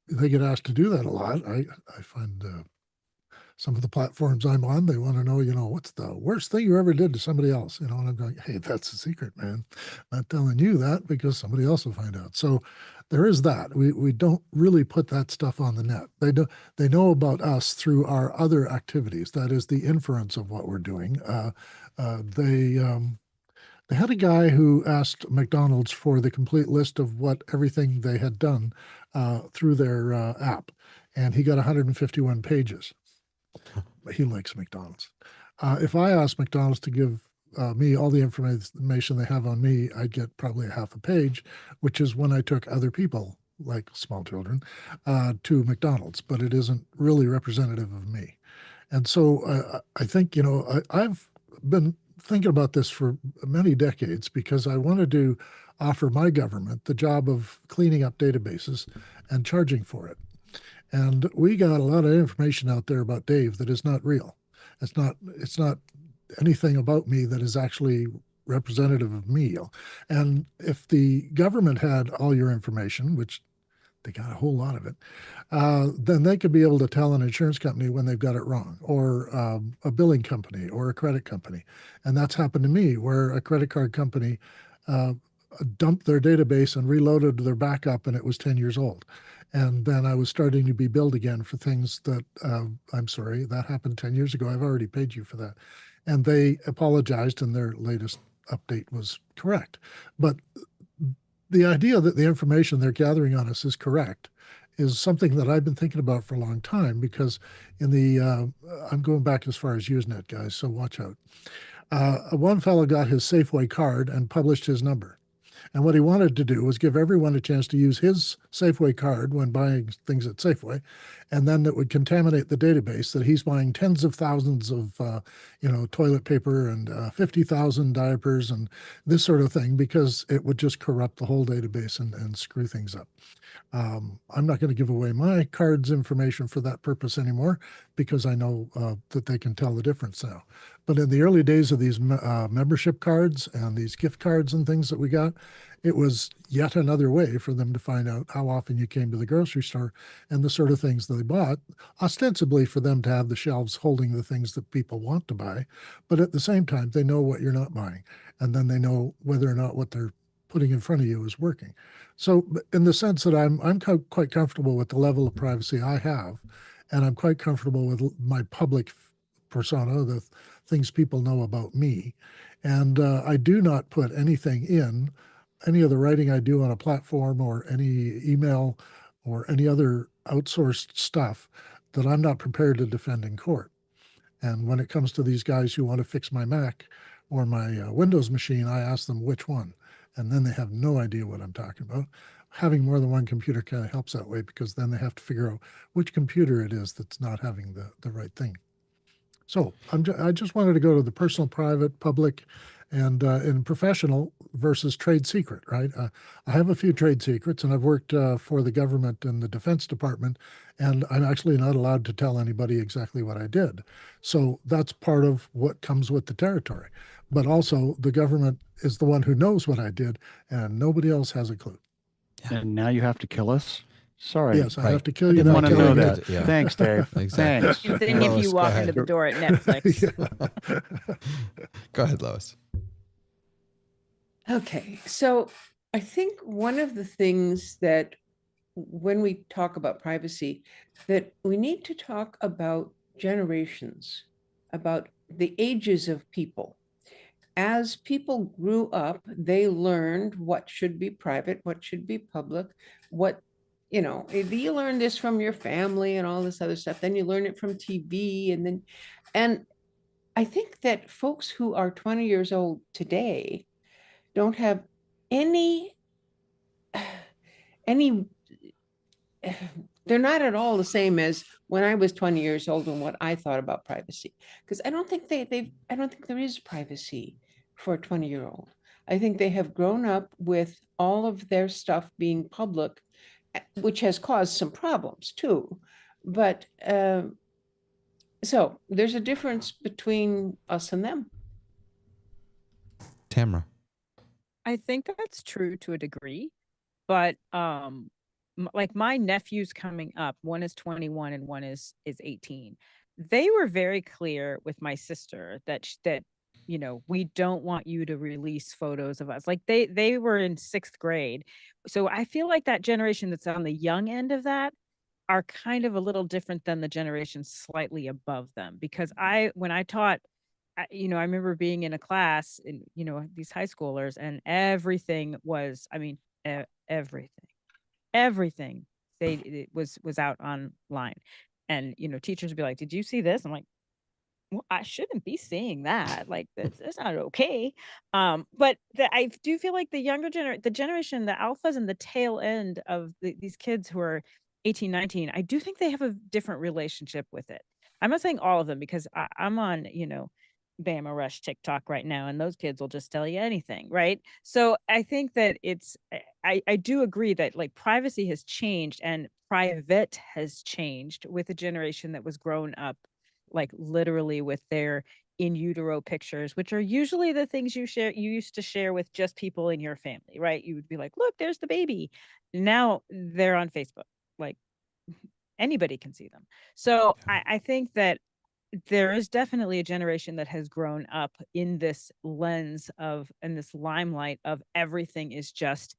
They get asked to do that a lot. I find some of the platforms I'm on, they want to know, what's the worst thing you ever did to somebody else? And I'm going, hey, that's a secret, man. I'm not telling you that because somebody else will find out. So there is that. We don't really put that stuff on the net. They know about us through our other activities. That is the inference of what we're doing. They had a guy who asked McDonald's for the complete list of everything they had done through their app, and he got 151 pages. He likes McDonald's. If I asked McDonald's to give me all the information they have on me, I'd get probably a half a page, which is when I took other people, like small children, to McDonald's, but it isn't really representative of me. And so I think, I've been thinking about this for many decades because I wanted to offer my government the job of cleaning up databases and charging for it. And we got a lot of information out there about Dave that is not real. It's not anything about me that is actually representative of me. And if the government had all your information, which they got a whole lot of it, then they could be able to tell an insurance company when they've got it wrong, or a billing company or a credit company. And that's happened to me where a credit card company dumped their database and reloaded their backup and it was 10 years old. And then I was starting to be billed again for things that, I'm sorry, that happened 10 years ago. I've already paid you for that. And they apologized and their latest update was correct. But the idea that the information they're gathering on us is correct is something that I've been thinking about for a long time because I'm going back as far as Usenet, guys, so watch out. One fellow got his Safeway card and published his number. And what he wanted to do was give everyone a chance to use his Safeway card when buying things at Safeway, and then it would contaminate the database that he's buying tens of thousands of, toilet paper and 50,000 diapers and this sort of thing because it would just corrupt the whole database and screw things up. I'm not going to give away my card's information for that purpose anymore because I know that they can tell the difference now. But in the early days of these membership cards and these gift cards and things that we got, it was yet another way for them to find out how often you came to the grocery store and the sort of things that they bought, ostensibly for them to have the shelves holding the things that people want to buy. But at the same time, they know what you're not buying. And then they know whether or not what they're putting in front of you is working. So in the sense that I'm quite comfortable with the level of privacy I have, and I'm quite comfortable with my public persona, the things people know about me. And I do not put anything in any of the writing I do on a platform or any email or any other outsourced stuff that I'm not prepared to defend in court. And when it comes to these guys who want to fix my Mac or my Windows machine, I ask them which one. And then they have no idea what I'm talking about. Having more than one computer kind of helps that way because then they have to figure out which computer it is that's not having the right thing. So I just wanted to go to the personal, private, public, And in professional versus trade secret, right? I have a few trade secrets, and I've worked for the government and the Defense Department, and I'm actually not allowed to tell anybody exactly what I did. So that's part of what comes with the territory. But also, the government is the one who knows what I did, and nobody else has a clue. Yeah. And now you have to kill us? Sorry. Yes, I Right. have to kill I you. didn't by want to know killing you. that. Yeah. Thanks, Dave. Exactly. Thanks. And then if Lois, you go walk ahead. into the door at Netflix. Go ahead, Lois. Okay, so I think one of the things that when we talk about privacy, that we need to talk about generations, about the ages of people. As people grew up, they learned what should be private, what should be public, what, you learn this from your family and all this other stuff. Then you learn it from TV, and I think that folks who are 20 years old today don't have any any they're not at all the same as when I was 20 years old and what I thought about privacy. Because I don't think I don't think there is privacy for a 20-year-old. I think they have grown up with all of their stuff being public, which has caused some problems too. But so there's a difference between us and them. Tamara. I think that's true to a degree, but like my nephews coming up, one is 21 and one is 18. They were very clear with my sister that we don't want you to release photos of us. Like they were in 6th grade. So I feel like that generation that's on the young end of that are kind of a little different than the generation slightly above them, because when I taught, I remember being in a class and these high schoolers, and everything was, I mean, everything it was out online, and teachers would be like, did you see this? I'm like, well, I shouldn't be seeing that. Like that's not okay. But I do feel like the generation, the alphas and the tail end of these kids who are 18, 19, I do think they have a different relationship with it. I'm not saying all of them, because I'm on, Bama Rush TikTok right now, and those kids will just tell you anything, right? So I think that I do agree that like privacy has changed and private has changed with a generation that was grown up like literally with their in utero pictures, which are usually the things you used to share with just people in your family, right? You would be like, look, there's the baby. Now they're on Facebook. Like anybody can see them. So I think that there is definitely a generation that has grown up in this lens of, and this limelight of everything is just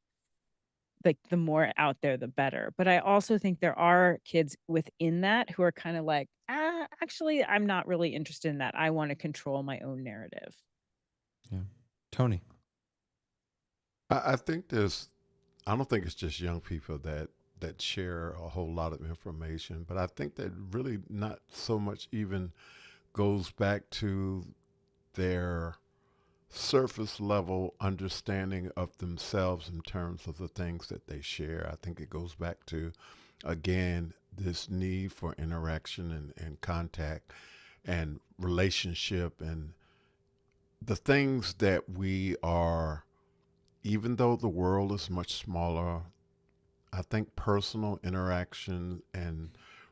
like the more out there, the better. But I also think there are kids within that who are kind of like, actually, I'm not really interested in that. I want to control my own narrative. Yeah. Tony. I think I don't think it's just young people that share a whole lot of information, but I think that really not so much even goes back to their surface level understanding of themselves in terms of the things that they share. I think it goes back to, again, this need for interaction and contact and relationship, and the things that we are, even though the world is much smaller, I think personal interaction and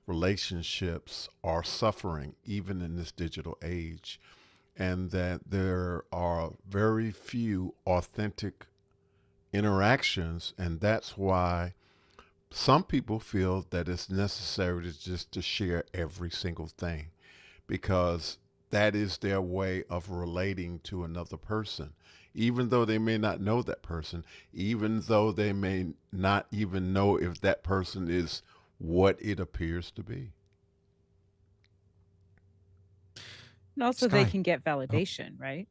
relationships are suffering even in this digital age, and that there are very few authentic interactions, and that's why some people feel that it's necessary to share every single thing, because that is their way of relating to another person, even though they may not know that person, even though they may not even know if that person is what it appears to be. And also they Sky. can get validation, right?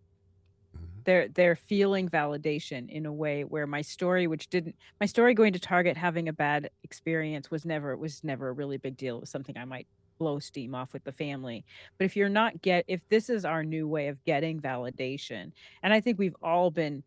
Mhm. They're feeling validation in a way where my story going to Target having a bad experience was never a really big deal. It was something I might blow steam off with the family. But if this is our new way of getting validation, and I think we've all been,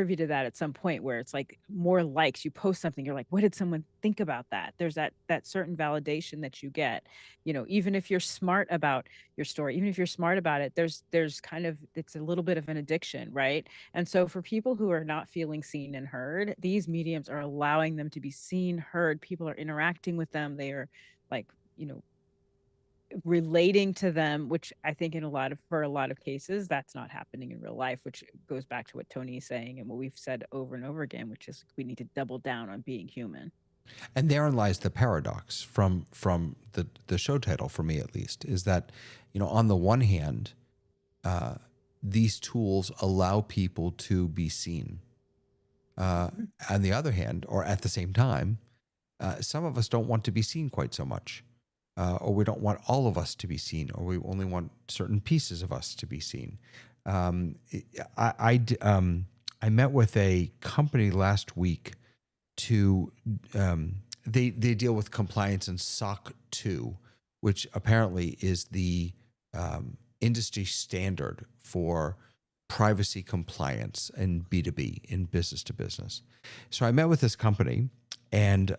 privy to that at some point where it's like more likes, you post something, you're like, what did someone think about that? There's that certain validation that you get, even if you're smart about your story, even if you're smart about it, there's kind of, it's a little bit of an addiction, right? And so for people who are not feeling seen and heard, these mediums are allowing them to be seen, heard. People are interacting with them. They are like, relating to them, which I think for a lot of cases, that's not happening in real life, which goes back to what Tony's saying and what we've said over and over again, which is we need to double down on being human. And therein lies the paradox from the show title, for me at least, is that, on the one hand, these tools allow people to be seen. On the other hand, or at the same time, some of us don't want to be seen quite so much. Or we don't want all of us to be seen, or we only want certain pieces of us to be seen. I met with a company last week to they deal with compliance in SOC 2, which apparently is the industry standard for privacy compliance in B2B, in business to business. So I met with this company, and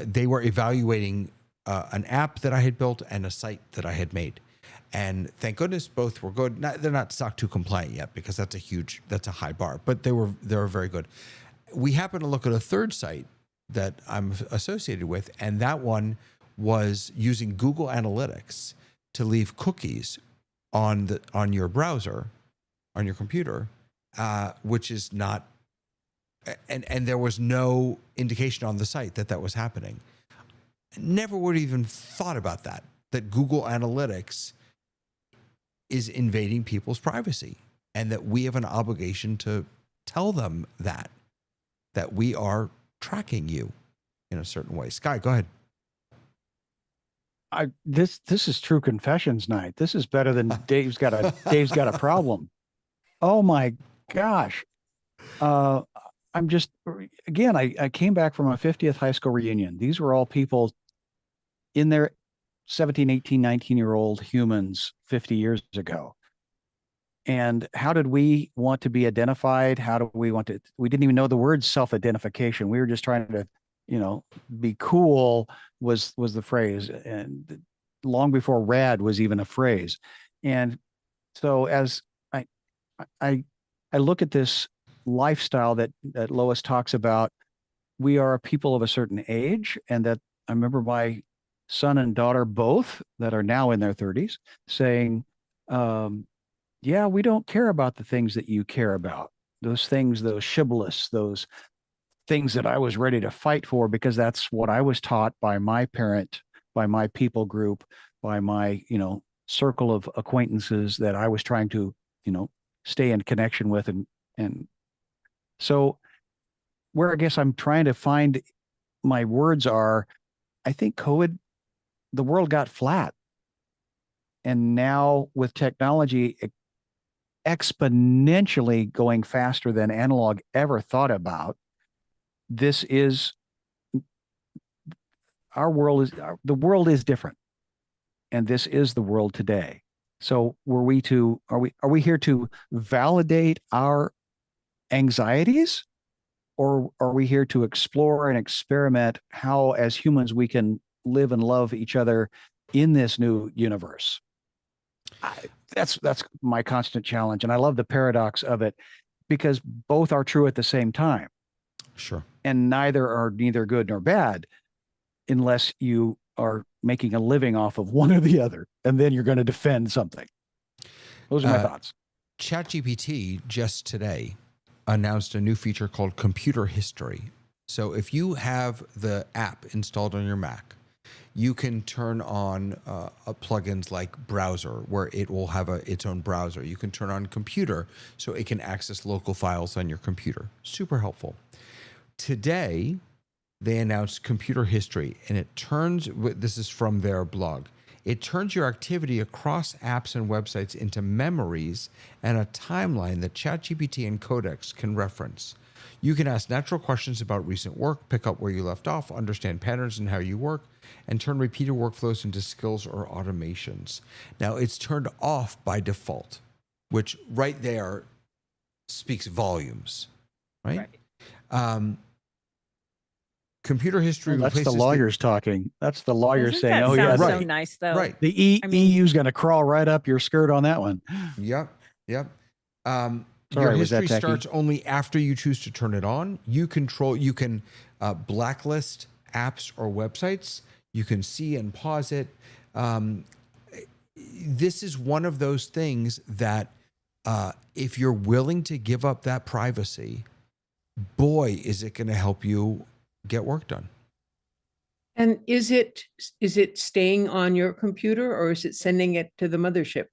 they were evaluating an app that I had built and a site that I had made. And thank goodness both were good. They're not SOC 2 compliant yet, because that's a high bar, but they were very good. We happened to look at a third site that I'm associated with, and that one was using Google Analytics to leave cookies on your browser, on your computer, which is not. And there was no indication on the site that was happening. Never would have even thought about that Google Analytics is invading people's privacy, and that we have an obligation to tell them that we are tracking you in a certain way. Sky, go ahead. This is true confessions night. This is better than Dave's got a problem. Oh my gosh. I'm just, again, I came back from a 50th high school reunion. These were all people in their 17, 18, 19-year-old humans 50 years ago. And how did we want to be identified? We didn't even know the word self-identification. We were just trying to, be cool was the phrase. And long before rad was even a phrase. And so as I look at this lifestyle that Lois talks about, we are a people of a certain age, and that I remember my son and daughter both that are now in their 30s saying, yeah, we don't care about the things that you care about, those things, those shibboleths, those things that I was ready to fight for, because that's what I was taught by my parent, by my people group, by my circle of acquaintances that I was trying to stay in connection with. And so where I guess I'm trying to find my words are, I think COVID, the world got flat. And now with technology exponentially going faster than analog ever thought about, the world is different. And this is the world today. So are we here to validate our anxieties, or are we here to explore and experiment how as humans we can live and love each other in this new universe? That's my constant challenge. And I love the paradox of it, because both are true at the same time. Sure. And neither good nor bad, unless you are making a living off of one or the other, and then you're going to defend something. Those are my thoughts. ChatGPT just today announced a new feature called Computer History. So if you have the app installed on your Mac, you can turn on plugins like Browser, where it will have its own browser. You can turn on Computer, so it can access local files on your computer. Super helpful. Today, they announced Computer History, and this is from their blog, it turns your activity across apps and websites into memories and a timeline that ChatGPT and Codex can reference. You can ask natural questions about recent work, pick up where you left off, understand patterns in how you work, and turn repeated workflows into skills or automations. Now, it's turned off by default, which right there speaks volumes, right? Right. Computer history Well, that's replaces the lawyers talking. That's the lawyers Doesn't saying, that "Oh yeah, sound so Right. nice though? Right. the I mean- EU's going to crawl right up your skirt on that one." Yep. Your Sorry, was that history tacky? starts only after you choose to turn it on. You can blacklist apps or websites. You can see and pause it. This is one of those things that if you're willing to give up that privacy, boy, is it going to help you get work done. And is it staying on your computer or is it sending it to the mothership?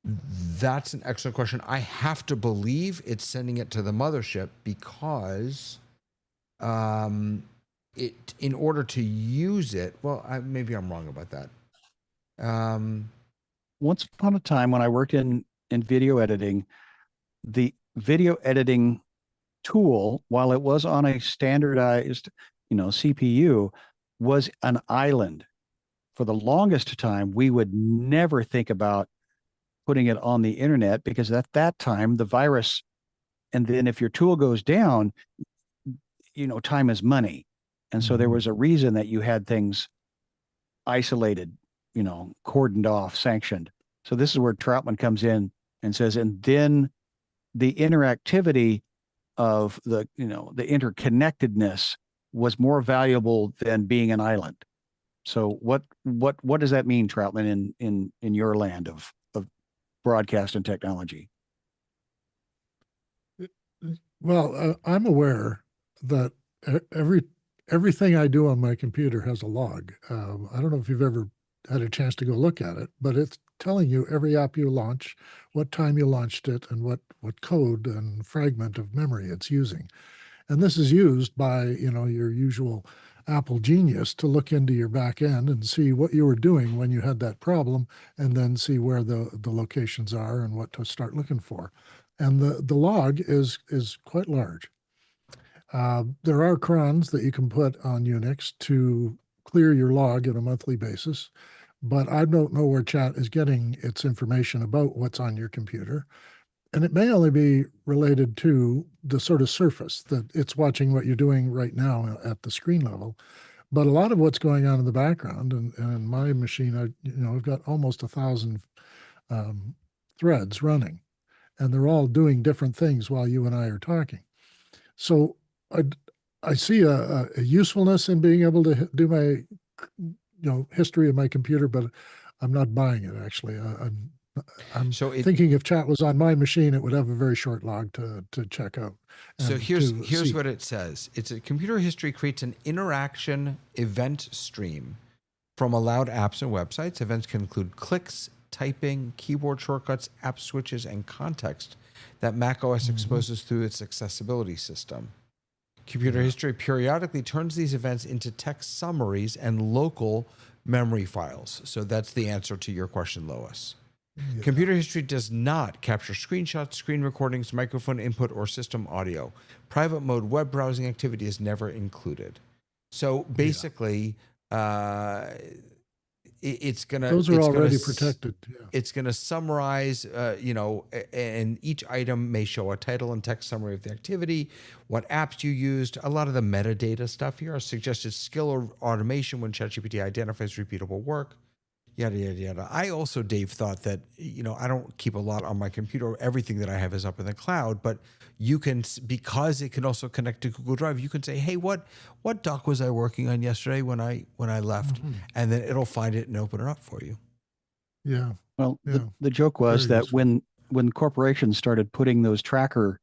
That's an excellent question. I have to believe it's sending it to the mothership because in order to use it, well, maybe I'm wrong about that. Once upon a time when I worked in video editing, the video editing tool, while it was on a standardized, CPU, was an island. For the longest time, we would never think about putting it on the internet because at that time, the virus, and then if your tool goes down, time is money. And so there was a reason that you had things isolated, cordoned off, sanctioned. So this is where Troutman comes in and says, and then the interactivity of the interconnectedness was more valuable than being an island. So what does that mean, Troutman, in your land of broadcast and technology? Well, I'm aware that everything I do on my computer has a log. I don't know if you've ever had a chance to go look at it, but it's telling you every app you launch, what time you launched it, and what code and fragment of memory it's using. And this is used by, your usual Apple genius to look into your back end and see what you were doing when you had that problem, and then see where the locations are and what to start looking for. And the log is quite large. There are crons that you can put on Unix to clear your log on a monthly basis, but I don't know where chat is getting its information about what's on your computer. And it may only be related to the sort of surface that it's watching what you're doing right now at the screen level. But a lot of what's going on in the background, and in my machine, I've got almost 1,000 threads running, and they're all doing different things while you and I are talking. So I see a usefulness in being able to do my history of my computer, but I'm not buying it actually. I'm thinking if chat was on my machine, it would have a very short log to check out. So here's what it says. It's a computer history creates an interaction event stream from allowed apps and websites. Events can include clicks, typing, keyboard shortcuts, app switches, and context that macOS exposes through its accessibility system. Computer history periodically turns these events into text summaries and local memory files. So that's the answer to your question, Lois. Yeah. Computer history does not capture screenshots, screen recordings, microphone input, or system audio. Private mode web browsing activity is never included. So basically, it's gonna. Those are already protected. Yeah. It's gonna summarize, and each item may show a title and text summary of the activity, what apps you used. A lot of the metadata stuff here, suggested skill or automation when ChatGPT identifies repeatable work. Yada, yada, yada. I also, Dave, thought that, I don't keep a lot on my computer. Everything that I have is up in the cloud, but you can, because it can also connect to Google Drive, you can say, hey, what doc was I working on yesterday when I left? And then it'll find it and open it up for you. Yeah. Well, the joke was that when corporations started putting those tracker,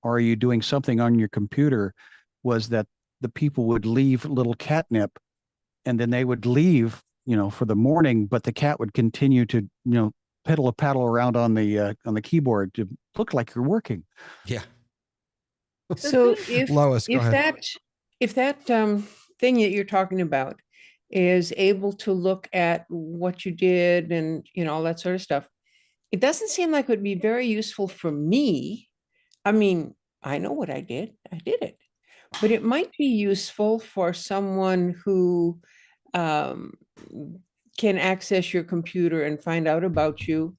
are you doing something on your computer, was that the people would leave little catnip and then they would leave for the morning, but the cat would continue to, paddle around on the keyboard to look like you're working. Yeah. So if Lois, go ahead. that thing that you're talking about is able to look at what you did and all that sort of stuff, it doesn't seem like it would be very useful for me. I mean, I know what I did it, but it might be useful for someone who can access your computer and find out about you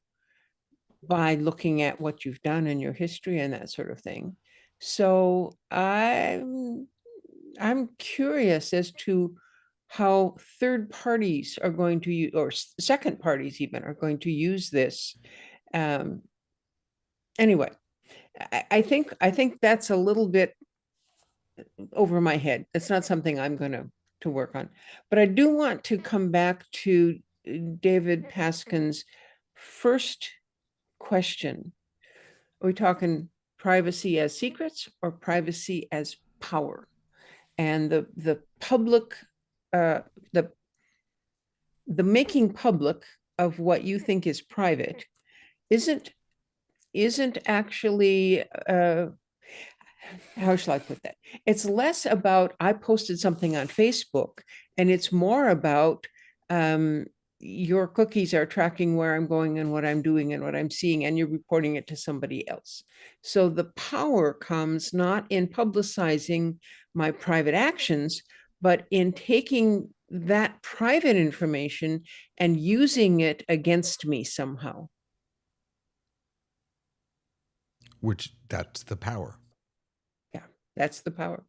by looking at what you've done in your history and that sort of thing. So I'm curious as to how third parties are going to use, or second parties even, are going to use this. Anyway, I think that's a little bit over my head. It's not something I'm going to work on. But I do want to come back to David Paskin's first question. Are we talking privacy as secrets or privacy as power? And the public, the making public of what you think is private isn't actually, how shall I put that? It's less about I posted something on Facebook, and it's more about your cookies are tracking where I'm going and what I'm doing and what I'm seeing, and you're reporting it to somebody else. So the power comes not in publicizing my private actions, but in taking that private information and using it against me somehow. Which that's the power. Yeah, that's the power.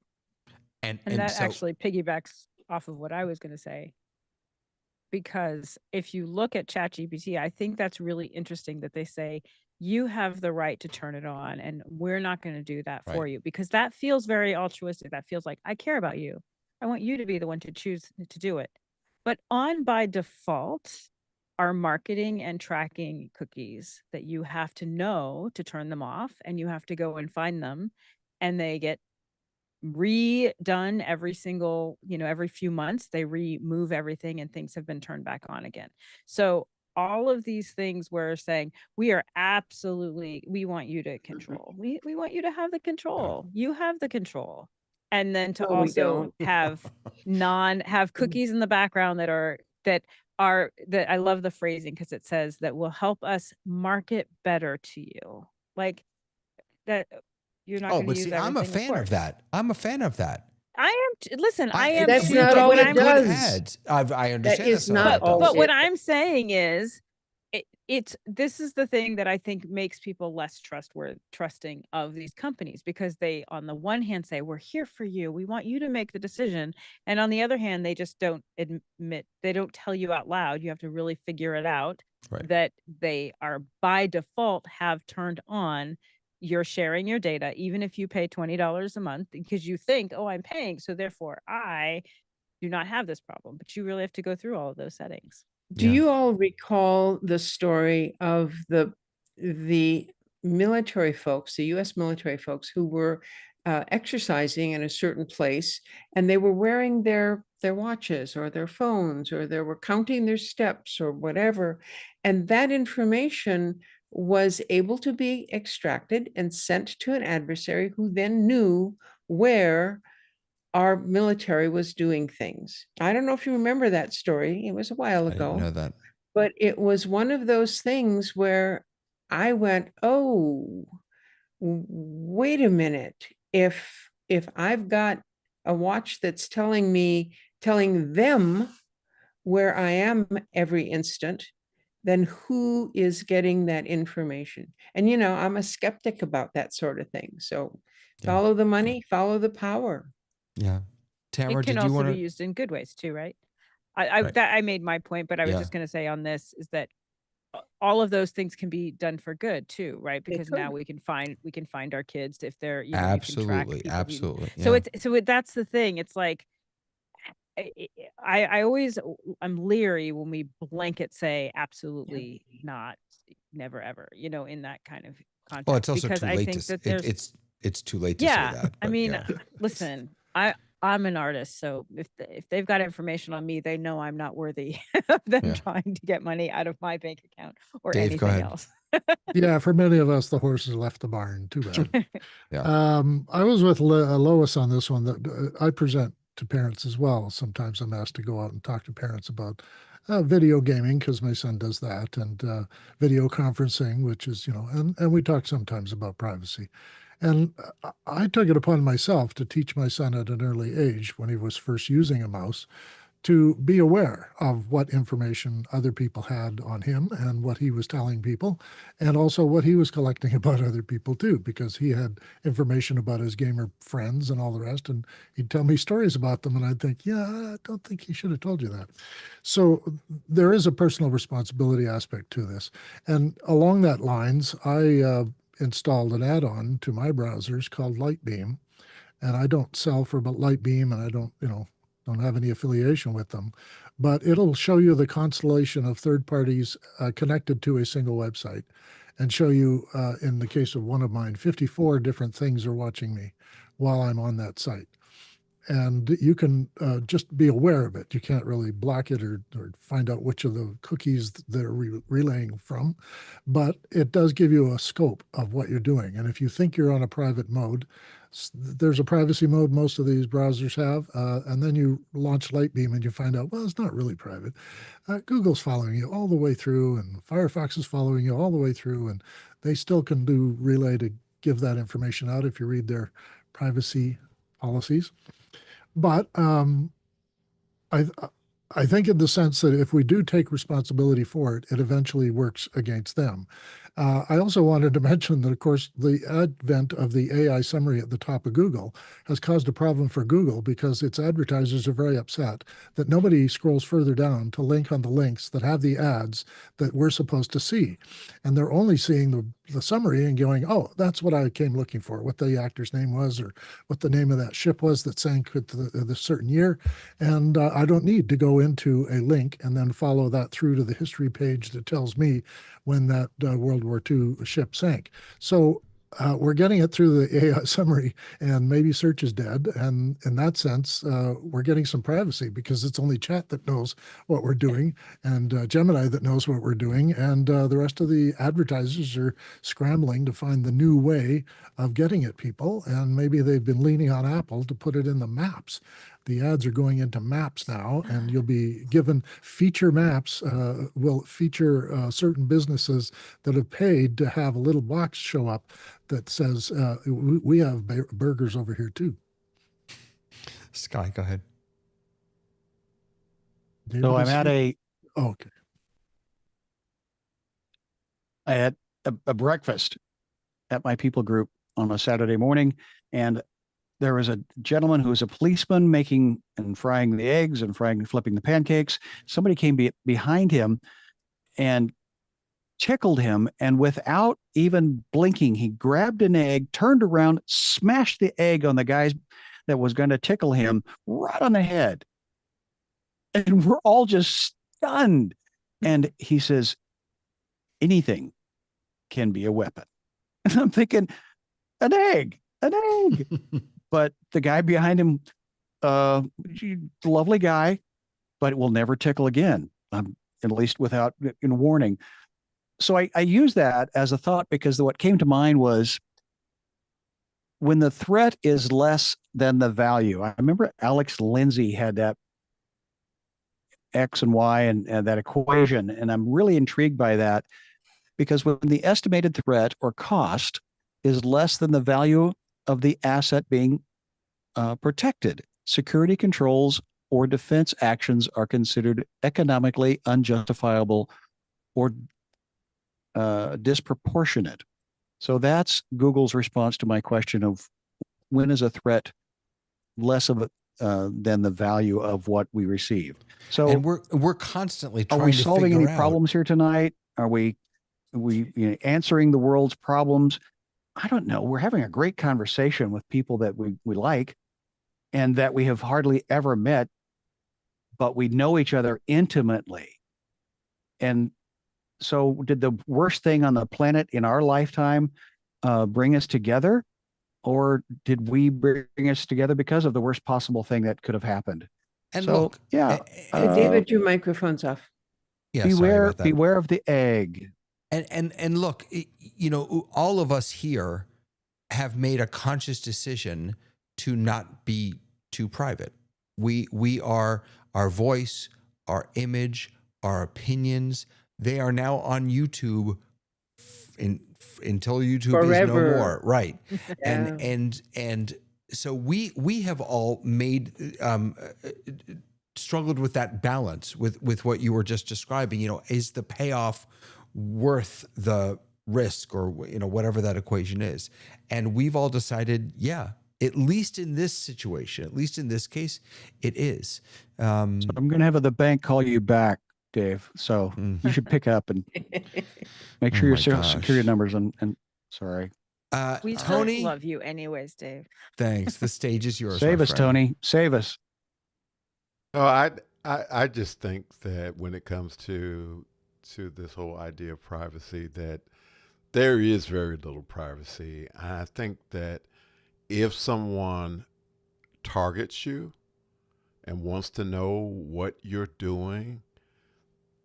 And that so, actually piggybacks off of what I was going to say. Because if you look at ChatGPT, I think that's really interesting that they say you have the right to turn it on and we're not going to do that for you, because that feels very altruistic. That feels like I care about you. I want you to be the one to choose to do it. But on by default are marketing and tracking cookies that you have to know to turn them off, and you have to go and find them, and they get redone every single, every few months. They remove everything and things have been turned back on again. So all of these things we're saying, we want you to control. We want you to have the control. You have the control. And then to also have cookies in the background that I love the phrasing, because it says that will help us market better to you. Like that. You're not going to use everything. I'm a fan of that. I'm a fan of that. I am. Listen, I am. That's not all it does. Ads. I understand that is not all. But what I'm saying is, this is the thing that I think makes people less trusting of these companies, because they, on the one hand, say we're here for you, we want you to make the decision, and on the other hand, they just don't admit. They don't tell you out loud. You have to really figure it out. Right. That they are by default have turned on. You're sharing your data, even if you pay $20 a month, because you think, oh, I'm paying, so therefore I do not have this problem. But you really have to go through all of those settings. Do you all recall the story of the military folks, the U.S. military folks, who were exercising in a certain place, and they were wearing their watches or their phones, or they were counting their steps or whatever, and that information was able to be extracted and sent to an adversary who then knew where our military was doing things. I don't know if you remember that story. It was a while ago. I didn't know that. But it was one of those things where I went, oh, wait a minute. If I've got a watch that's telling them where I am every instant, then who is getting that information? And, I'm a skeptic about that sort of thing. So follow the money, follow the power. Yeah. Tamara, it can also be used in good ways too, right? I made my point, but I was just going to say on this is that all of those things can be done for good too, right? Because now we can find our kids if they're, absolutely. So that's the thing. It's like, I'm leery when we blanket say absolutely not, never ever, in that kind of context. Well, it's also too late it's too late to say that. I mean, listen, I'm an artist, so if they've got information on me, they know I'm not worthy of them trying to get money out of my bank account or Dave, anything else. Yeah, for many of us, the horses left the barn. Too bad. I was with Lois on this one. That I present to parents as well. Sometimes I'm asked to go out and talk to parents about video gaming, because my son does that, and video conferencing, which is, and we talk sometimes about privacy. And I took it upon myself to teach my son at an early age, when he was first using a mouse, to be aware of what information other people had on him and what he was telling people, and also what he was collecting about other people too, because he had information about his gamer friends and all the rest, and he'd tell me stories about them, and I'd think, yeah, I don't think he should have told you that. So there is a personal responsibility aspect to this. And along that lines, I installed an add-on to my browsers called Lightbeam, and I don't sell for Lightbeam, and I don't have any affiliation with them, but it'll show you the constellation of third parties connected to a single website, and show you, in the case of one of mine, 54 different things are watching me while I'm on that site. And you can just be aware of it. You can't really block it or find out which of the cookies they're relaying from, but it does give you a scope of what you're doing. And if you think you're on a private mode, there's a privacy mode most of these browsers have, and then you launch Lightbeam and you find out, well, it's not really private. Google's following you all the way through, and Firefox is following you all the way through, and they still can do relay to give that information out if you read their privacy policies. But I I think in the sense that if we do take responsibility for it, it eventually works against them. I also wanted to mention that, of course, the advent of the AI summary at the top of Google has caused a problem for Google, because its advertisers are very upset that nobody scrolls further down to link on the links that have the ads that we're supposed to see. And they're only seeing the summary and going, oh, that's what I came looking for, what the actor's name was, or what the name of that ship was that sank at the certain year. And I don't need to go into a link and then follow that through to the history page that tells me when that World War II ship sank. So we're getting it through the AI summary, and maybe search is dead. And in that sense, we're getting some privacy, because it's only chat that knows what we're doing, and Gemini that knows what we're doing. And the rest of the advertisers are scrambling to find the new way of getting at people. And maybe they've been leaning on Apple to put it in the maps. The ads are going into maps now, and you'll be given feature maps, will feature certain businesses that have paid to have a little box show up that says, we have burgers over here too. Sky, go ahead. David, So I'm at okay. I had a breakfast at my people group on a Saturday morning, and there was a gentleman who was a policeman making and frying the eggs and flipping the pancakes. Somebody came behind him and tickled him, and without even blinking, he grabbed an egg, turned around, smashed the egg on the guy that was going to tickle him right on the head. And we're all just stunned. And he says, anything can be a weapon. And I'm thinking, an egg. But the guy behind him, lovely guy, but it will never tickle again, at least without warning. So I use that as a thought, because what came to mind was, when the threat is less than the value. I remember Alex Lindsay had that X and Y and that equation, and I'm really intrigued by that, because when the estimated threat or cost is less than the value of the asset being protected, security controls or defense actions are considered economically unjustifiable or disproportionate. So that's Google's response to my question of, when is a threat less of than the value of what we received? So, and we're constantly trying are we to solving figure any out problems here tonight? Are we answering the world's problems? I don't know. We're having a great conversation with people that we like, and that we have hardly ever met, but we know each other intimately. And so, did the worst thing on the planet in our lifetime bring us together, or did we bring us together because of the worst possible thing that could have happened? And so, look, yeah, David, your microphone's off. Yeah, sorry about that. Beware of the egg. And look, all of us here have made a conscious decision to not be too private. We are, our voice, our image, our opinions, they are now on YouTube until YouTube Forever. is no more. Right. Yeah. And so we have all made struggled with that balance with what you were just describing. Is the payoff worth the risk, or whatever that equation is? And we've all decided, yeah, at least in this situation, at least in this case, it is. So I'm going to have the bank call you back, Dave. So you should pick up and make sure Oh your my social security gosh. numbers and sorry. We Tony, still love you anyways, Dave. thanks. The stage is yours. Save my us, friend. Tony. Save us. No, I just think that when it comes to this whole idea of privacy, that there is very little privacy. I think that if someone targets you and wants to know what you're doing,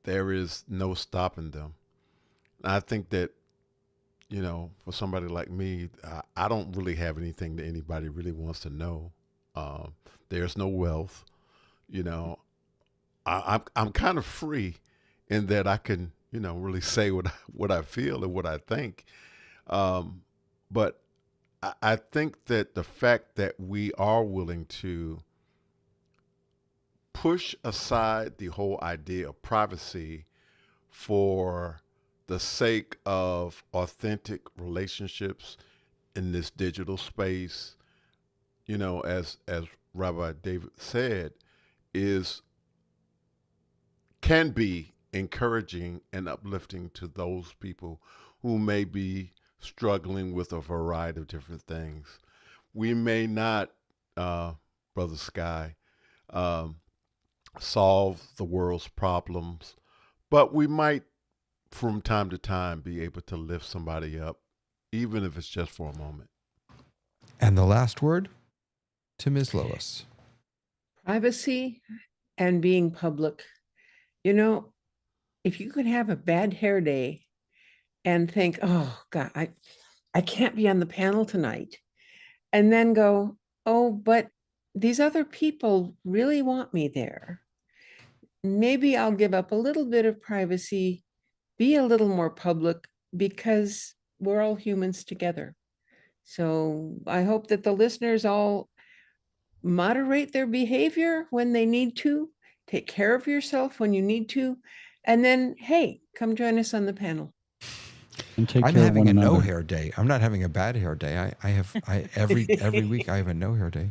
there is no stopping them. I think that, for somebody like me, I don't really have anything that anybody really wants to know. There's no wealth. I'm kind of free in that I can, really say what I feel and what I think. But I think that the fact that we are willing to push aside the whole idea of privacy for the sake of authentic relationships in this digital space, as Rabbi David said, can be encouraging and uplifting to those people who may be struggling with a variety of different things. We may not, Brother Sky, solve the world's problems, but we might, from time to time, be able to lift somebody up, even if it's just for a moment. And the last word to Ms. Lois. Privacy and being public. If you could have a bad hair day and think, oh God, I can't be on the panel tonight, and then go, oh, but these other people really want me there. Maybe I'll give up a little bit of privacy, be a little more public, because we're all humans together. So I hope that the listeners all moderate their behavior when they need to, take care of yourself when you need to, and then, hey, come join us on the panel. And take I'm care of having one a another. no hair day. I'm not having a bad hair day. Every week I have a no hair day.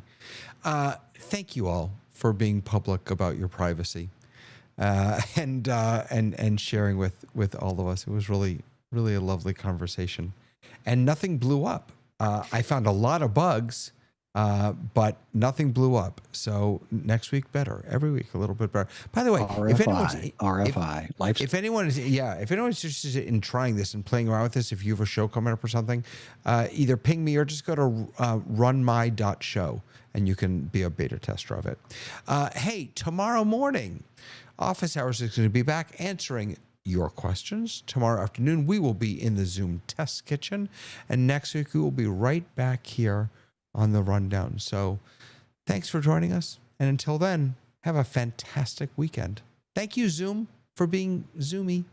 Thank you all for being public about your privacy, and sharing with all of us. It was really, really a lovely conversation, and nothing blew up. I found a lot of bugs, but nothing blew up. So next week better. Every week a little bit better. By the way, if anyone is interested in trying this and playing around with this, if you have a show coming up or something, either ping me or just go to runmy.show and you can be a beta tester of it. Hey, tomorrow morning, Office Hours is going to be back answering your questions. Tomorrow afternoon, we will be in the Zoom test kitchen. And next week, we will be right back here on the rundown. So thanks for joining us. And until then, have a fantastic weekend. Thank you, Zoom, for being Zoomy.